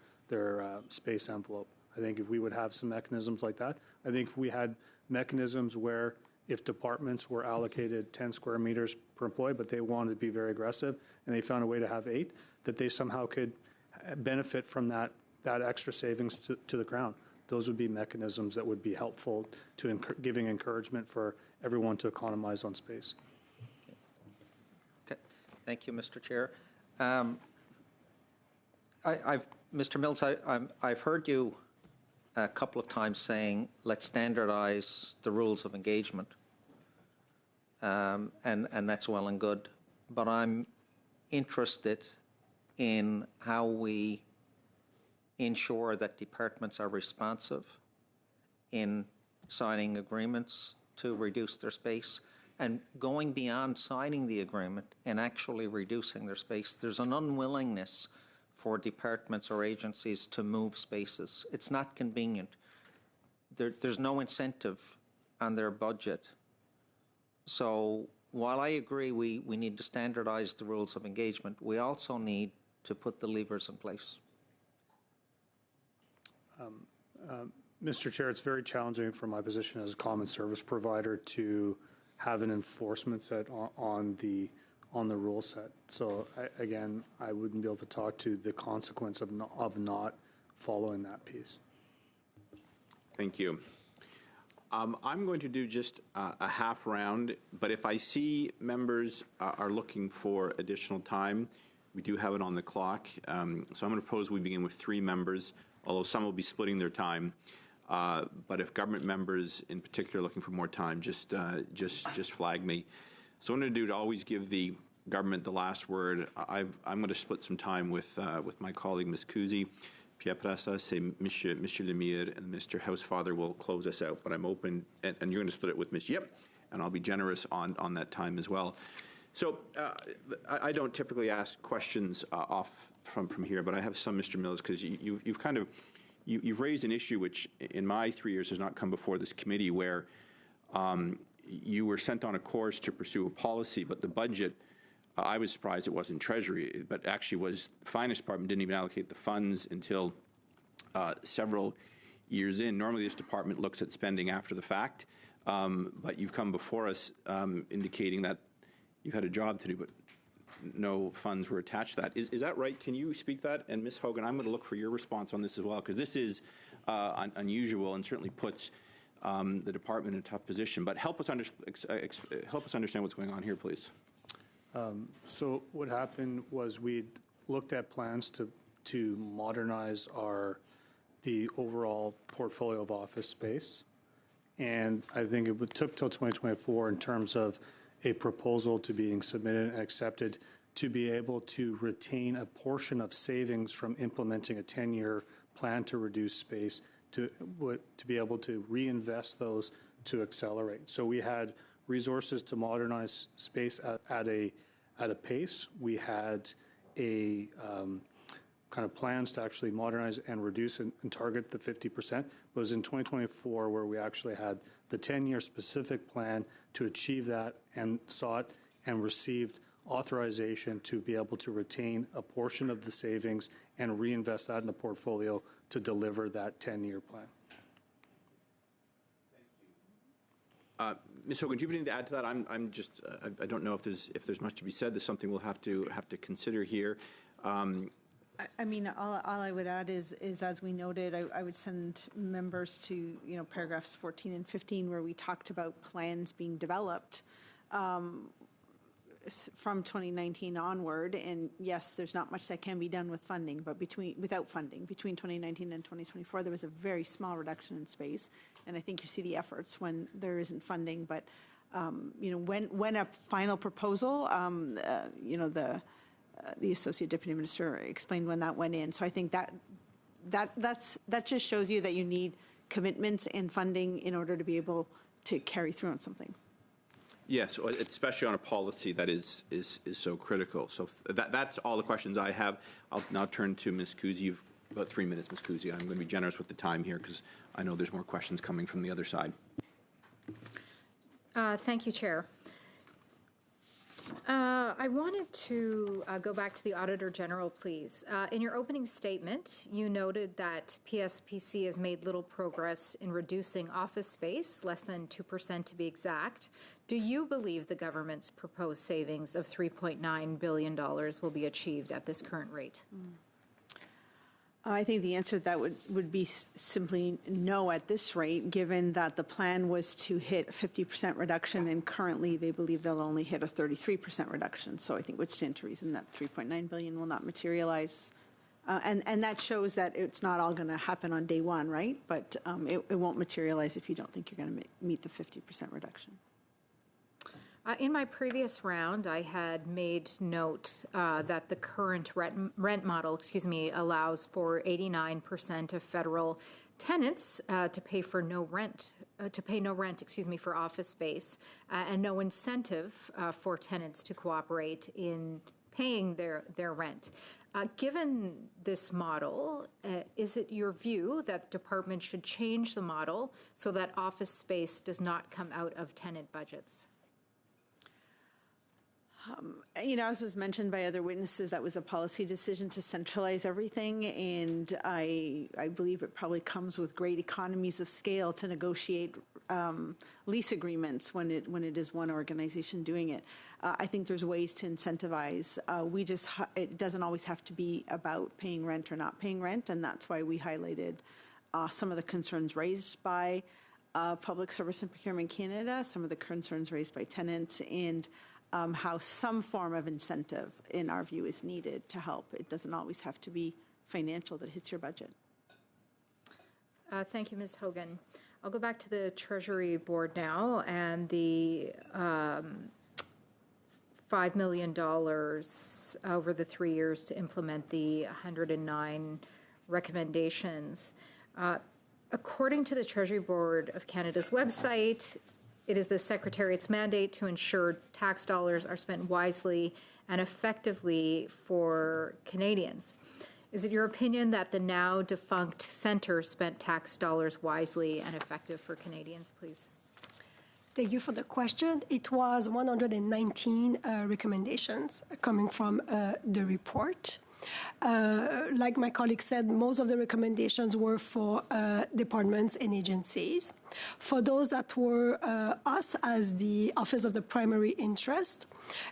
space envelope. I think if we would have some mechanisms like that, I think if we had mechanisms where if departments were allocated 10 square meters per employee, but they wanted to be very aggressive and they found a way to have 8, that they somehow could benefit from that extra savings to the Crown. Those would be mechanisms that would be helpful to giving encouragement for everyone to economize on space. Okay. Thank you, Mr. Chair. Mr. Mills, I've heard you a couple of times saying, let's standardize the rules of engagement. And that's well and good. But I'm interested in how we ensure that departments are responsive in signing agreements to reduce their space and going beyond signing the agreement and actually reducing their space. There's an unwillingness for departments or agencies to move spaces. It's not convenient. There's no incentive on their budget. So while I agree we need to standardize the rules of engagement, we also need to put the levers in place. Mr. Chair, it's very challenging from my position as a common service provider to have an enforcement set on the rule set. So again, I wouldn't be able to talk to the consequence of not following that piece. Thank you. I'm going to do just a half round, but if I see members are looking for additional time, we do have it on the clock. So I'm going to propose we begin with 3 members, although some will be splitting their time. But if government members in particular are looking for more time, just flag me. So what I'm going to do to always give the government the last word. I'm going to split some time with my colleague, Ms. Kusi. Puis après ça, c'est Monsieur Lemire and Mr. Housefather will close us out. But I'm open, and you're going to split it with Ms. Yip, and I'll be generous on that time as well. So I don't typically ask questions off from here, but I have some, Mr. Mills, because you've raised an issue which, in my 3 years, has not come before this committee, where you were sent on a course to pursue a policy, but the budget, I was surprised it wasn't Treasury, but actually was Finance Department didn't even allocate the funds until several years in. Normally, this department looks at spending after the fact, but you've come before us indicating that you had a job to do, but no funds were attached to that. Is that right? Can you speak that? And Ms. Hogan, I'm going to look for your response on this as well, because this is unusual and certainly puts the department in a tough position. But help us understand what's going on here, please. So what happened was we looked at plans to modernize the overall portfolio of office space. And I think it took till 2024 in terms of a proposal to being submitted and accepted to be able to retain a portion of savings from implementing a 10-year plan to reduce space to be able to reinvest those to accelerate. So we had resources to modernize space at a pace. We had a kind of plans to actually modernize and reduce and target the 50%. It was in 2024 where we actually had the 10-year specific plan to achieve that and sought and received authorization to be able to retain a portion of the savings and reinvest that in the portfolio to deliver that 10-year plan. Ms. Hogan, do you have anything to add to that? I'm just I don't know if there's much to be said. There's something we'll have to consider here. I mean, all I would add is as we noted, I would send members to paragraphs 14 and 15 where we talked about plans being developed from 2019 onward. And yes, there's not much that can be done with funding, but without funding between 2019 and 2024, there was a very small reduction in space. And I think you see the efforts when there isn't funding. But when a final proposal, the Associate Deputy Minister explained when that went in. So I think that just shows you that you need commitments and funding in order to be able to carry through on something. Yes, especially on a policy that is so critical. So that's all the questions I have. I'll now turn to Ms. Kusi. You've about 3 minutes, Ms. Kusi. I'm going to be generous with the time here because I know there's more questions coming from the other side. Thank you, Chair. I wanted to go back to the Auditor General, please. In your opening statement, you noted that PSPC has made little progress in reducing office space, less than 2% to be exact. Do you believe the government's proposed savings of $3.9 billion will be achieved at this current rate? I think the answer to that would be simply no at this rate, given that the plan was to hit a 50% reduction, and currently they believe they'll only hit a 33% reduction. So I think it would stand to reason that $3.9 billion will not materialize. And that shows that it's not all going to happen on day one, right? But it won't materialize if you don't think you're going to meet the 50% reduction. In my previous round, I had made note that the current rent model, allows for 89% of federal tenants to pay no rent for office space, and no incentive for tenants to cooperate in paying their rent. Given this model, is it your view that the department should change the model so that office space does not come out of tenant budgets? As was mentioned by other witnesses, that was a policy decision to centralize everything, and I believe it probably comes with great economies of scale to negotiate lease agreements when it is one organization doing it. I think there's ways to incentivize. It doesn't always have to be about paying rent or not paying rent, and that's why we highlighted some of the concerns raised by Public Service and Procurement Canada, some of the concerns raised by tenants, and how some form of incentive, in our view, is needed to help. It doesn't always have to be financial that hits your budget. Thank you, Ms. Hogan. I'll go back to the Treasury Board now, and the $5 million over the 3 years to implement the 109 recommendations. According to the Treasury Board of Canada's website, it is the Secretariat's mandate to ensure tax dollars are spent wisely and effectively for Canadians. Is it your opinion that the now defunct centre spent tax dollars wisely and effective for Canadians, please? Thank you for the question. It was 119 recommendations coming from the report. Like my colleague said, most of the recommendations were for departments and agencies. For those that were us as the Office of the Primary Interest,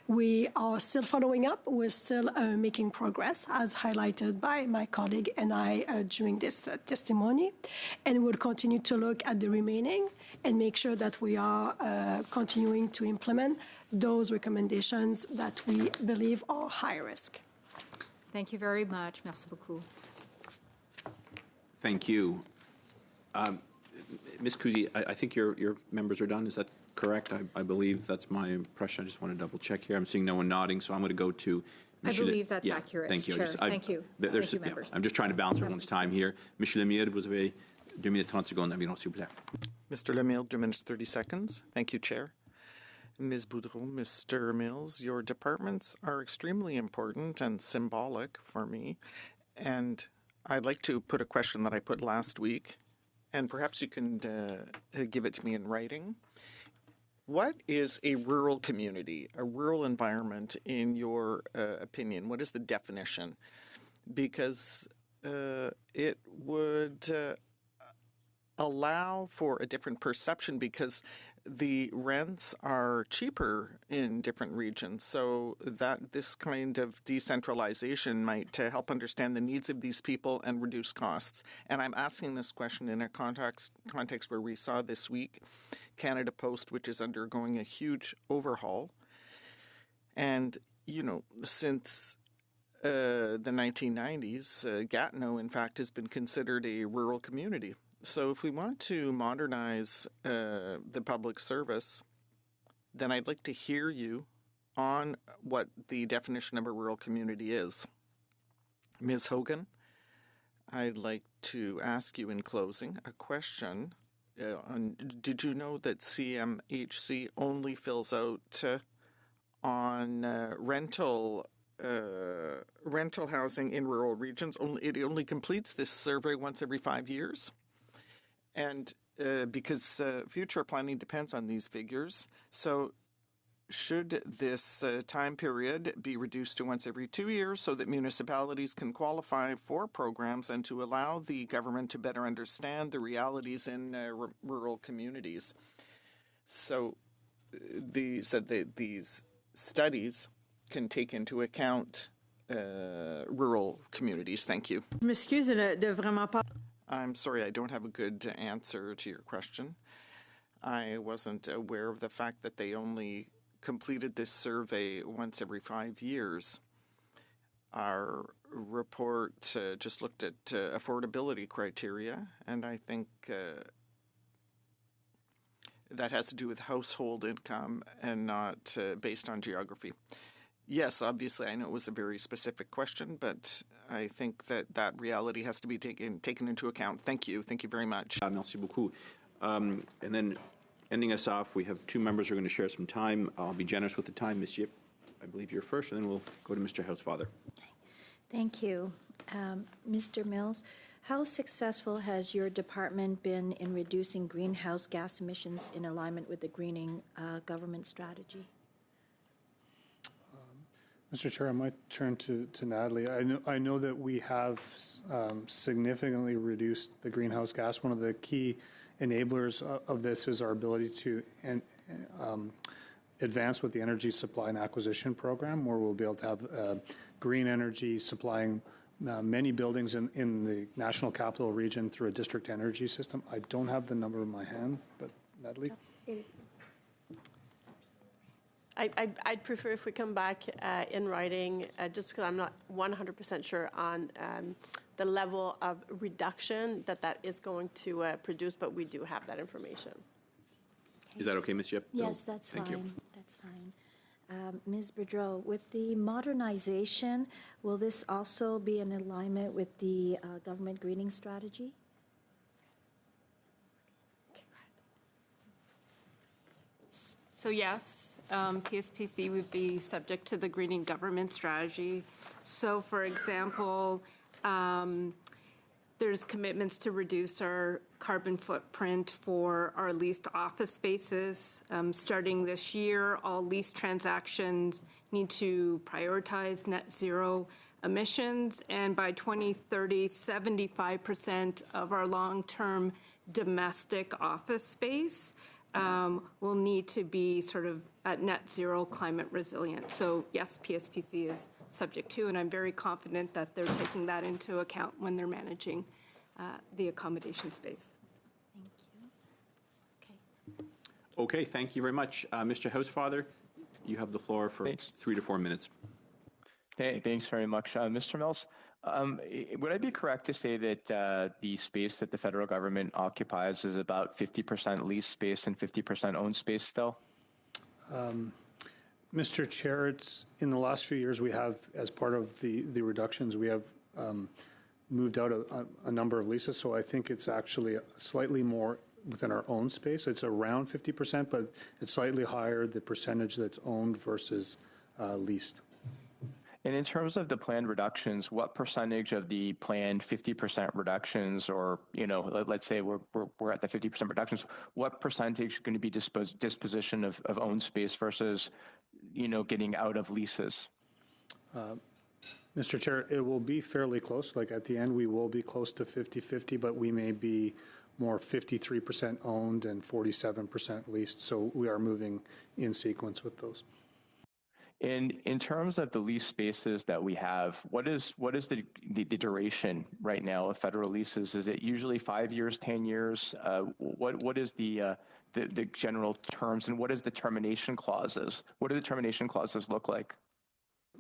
we are still following up. We're still making progress, as highlighted by my colleague and I during this testimony. And we'll continue to look at the remaining and make sure that we are continuing to implement those recommendations that we believe are high risk. Thank you very much. Merci beaucoup. Thank you. Ms. Kuzi, I think your members are done. Is that correct? I believe that's my impression. I just want to double check here. I'm seeing no one nodding, so I'm going to go to Monsieur I believe that's accurate, thank you. Chair. Thank you. Thank you, members. I'm just trying to balance everyone's time here. Monsieur Lemire, vous avez 2 minutes 30 secondes environ, s'il vous plaît. Mr. Lemire, 2 minutes 30 seconds. Thank you, Chair. Ms. Boudreau, Mr. Mills, your departments are extremely important and symbolic for me. And I'd like to put a question that I put last week, and perhaps you can give it to me in writing. What is a rural community, a rural environment, in your opinion? What is the definition? Because it would allow for a different perception, because the rents are cheaper in different regions, so that this kind of decentralization might help understand the needs of these people and reduce costs. And I'm asking this question in a context where we saw this week Canada Post, which is undergoing a huge overhaul. And, you know, since the 1990s, Gatineau, in fact, has been considered a rural community. So if we want to modernize the public service, then I'd like to hear you on what the definition of a rural community is. Ms. Hogan, I'd like to ask you in closing a question. Did you know that CMHC only fills out on rental housing in rural regions? It only completes this survey once every 5 years? And because future planning depends on these figures, so should this time period be reduced to once every 2 years so that municipalities can qualify for programs and to allow the government to better understand the realities in rural communities? So these studies can take into account rural communities. Thank you. I'm sorry, I don't have a good answer to your question. I wasn't aware of the fact that they only completed this survey once every 5 years. Our report just looked at affordability criteria, and I think that has to do with household income and not based on geography. Yes, obviously, I know it was a very specific question, but I think that reality has to be taken into account. Thank you. Thank you very much. Merci beaucoup. And then ending us off, we have 2 members who are going to share some time. I'll be generous with the time. Ms. Yip, I believe you're first, and then we'll go to Mr. Housefather. Thank you. Mr. Mills, how successful has your department been in reducing greenhouse gas emissions in alignment with the greening government strategy? Mr. Chair, I might turn to Natalie. I know that we have significantly reduced the greenhouse gas. One of the key enablers of this is our ability to advance with the Energy Supply and Acquisition Program, where we'll be able to have green energy supplying many buildings in the National Capital Region through a district energy system. I don't have the number in my hand, but Natalie? I'd prefer if we come back in writing, just because I'm not 100% sure on the level of reduction that is going to produce, but we do have that information. Okay. Is that okay, Ms. Yip? Yes, that's fine. Thank you. That's fine. Ms. Boudreau, with the modernization, will this also be in alignment with the government greening strategy? Okay, go ahead. So yes. PSPC would be subject to the greening government strategy. So, for example, there's commitments to reduce our carbon footprint for our leased office spaces. Starting this year, all lease transactions need to prioritize net zero emissions, and by 2030, 75% of our long-term domestic office space will need to be sort of at net zero climate resilient. So yes, PSPC is subject to, and I'm very confident that they're taking that into account when they're managing the accommodation space. Okay, thank you very much. Mr. Housefather, you have the floor for 3 to 4 minutes. Thanks very much. Mr. Mills, would I be correct to say that the space that the federal government occupies is about 50% leased space and 50% owned space still? Mr. Chair, it's in the last few years we have, as part of the reductions, we have moved out a number of leases. So I think it's actually slightly more within our own space. It's around 50%, but it's slightly higher, the percentage that's owned versus leased. And in terms of the planned reductions, what percentage of the planned 50% reductions, or, you know, let's say we're at the 50% reductions, what percentage is going to be disposition of owned space versus, you know, getting out of leases? Mr. Chair, it will be fairly close. Like at the end, we will be close to 50-50, but we may be more 53% owned and 47% leased. So we are moving in sequence with those. And in terms of the lease spaces that we have, what is the duration right now of federal leases? Is it usually 5 years, 10 years? What is the general terms, and what is the termination clauses? What do the termination clauses look like?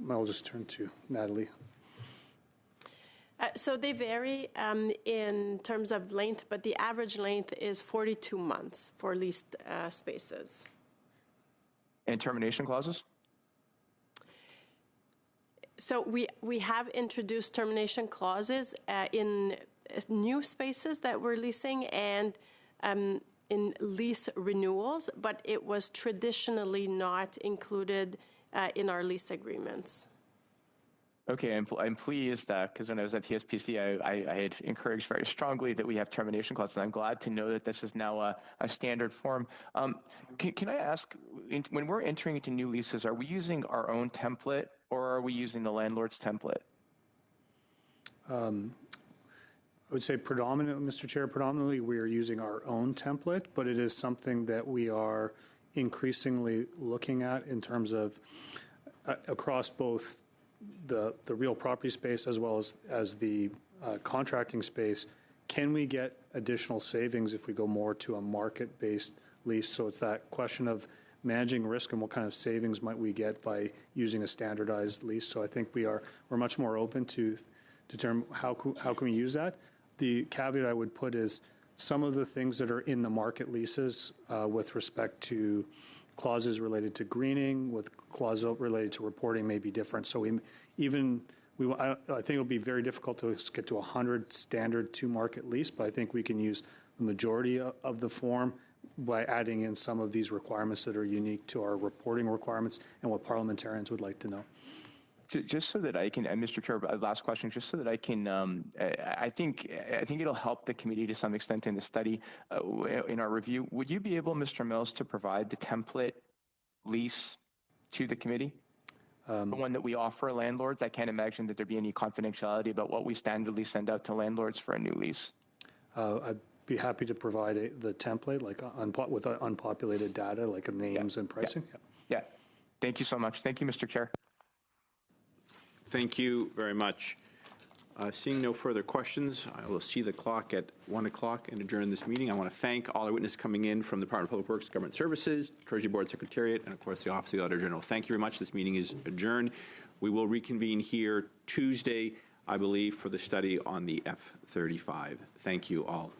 I'll just turn to Natalie. So they vary in terms of length, but the average length is 42 months for leased spaces. And termination clauses? So we have introduced termination clauses in new spaces that we're leasing and in lease renewals, but it was traditionally not included in our lease agreements. Okay, I'm pleased because when I was at PSPC, I had encouraged very strongly that we have termination clauses. I'm glad to know that this is now a standard form. Can I ask, when we're entering into new leases, are we using our own template or are we using the landlord's template? I would say predominantly, Mr. Chair, predominantly we are using our own template, but it is something that we are increasingly looking at in terms of across both the real property space as well as the contracting space. Can we get additional savings if we go more to a market-based lease? So it's that question of managing risk and what kind of savings might we get by using a standardized lease. So I think we're much more open to determine how can we use that. The caveat I would put is some of the things that are in the market leases with respect to clauses related to greening, with clauses related to reporting may be different. So I think it'll be very difficult to get to 100 standard to market lease, but I think we can use the majority of the form by adding in some of these requirements that are unique to our reporting requirements and what parliamentarians would like to know. Just so that I can, and Mr. Chair, last question, just so that I can, I think it'll help the committee to some extent in the study, in our review. Would you be able, Mr. Mills, to provide the template lease to the committee? The one that we offer landlords? I can't imagine that there'd be any confidentiality about what we standardly send out to landlords for a new lease. I'd be happy to provide the template, like with unpopulated data, like names and pricing. Yeah. Thank you so much. Thank you, Mr. Chair. Thank you very much. Seeing no further questions, I will see the clock at 1 o'clock and adjourn this meeting. I want to thank all our witnesses coming in from the Department of Public Works, Government Services, Treasury Board Secretariat, and of course the Office of the Auditor General. Thank you very much. This meeting is adjourned. We will reconvene here Tuesday, I believe, for the study on the F-35. Thank you all.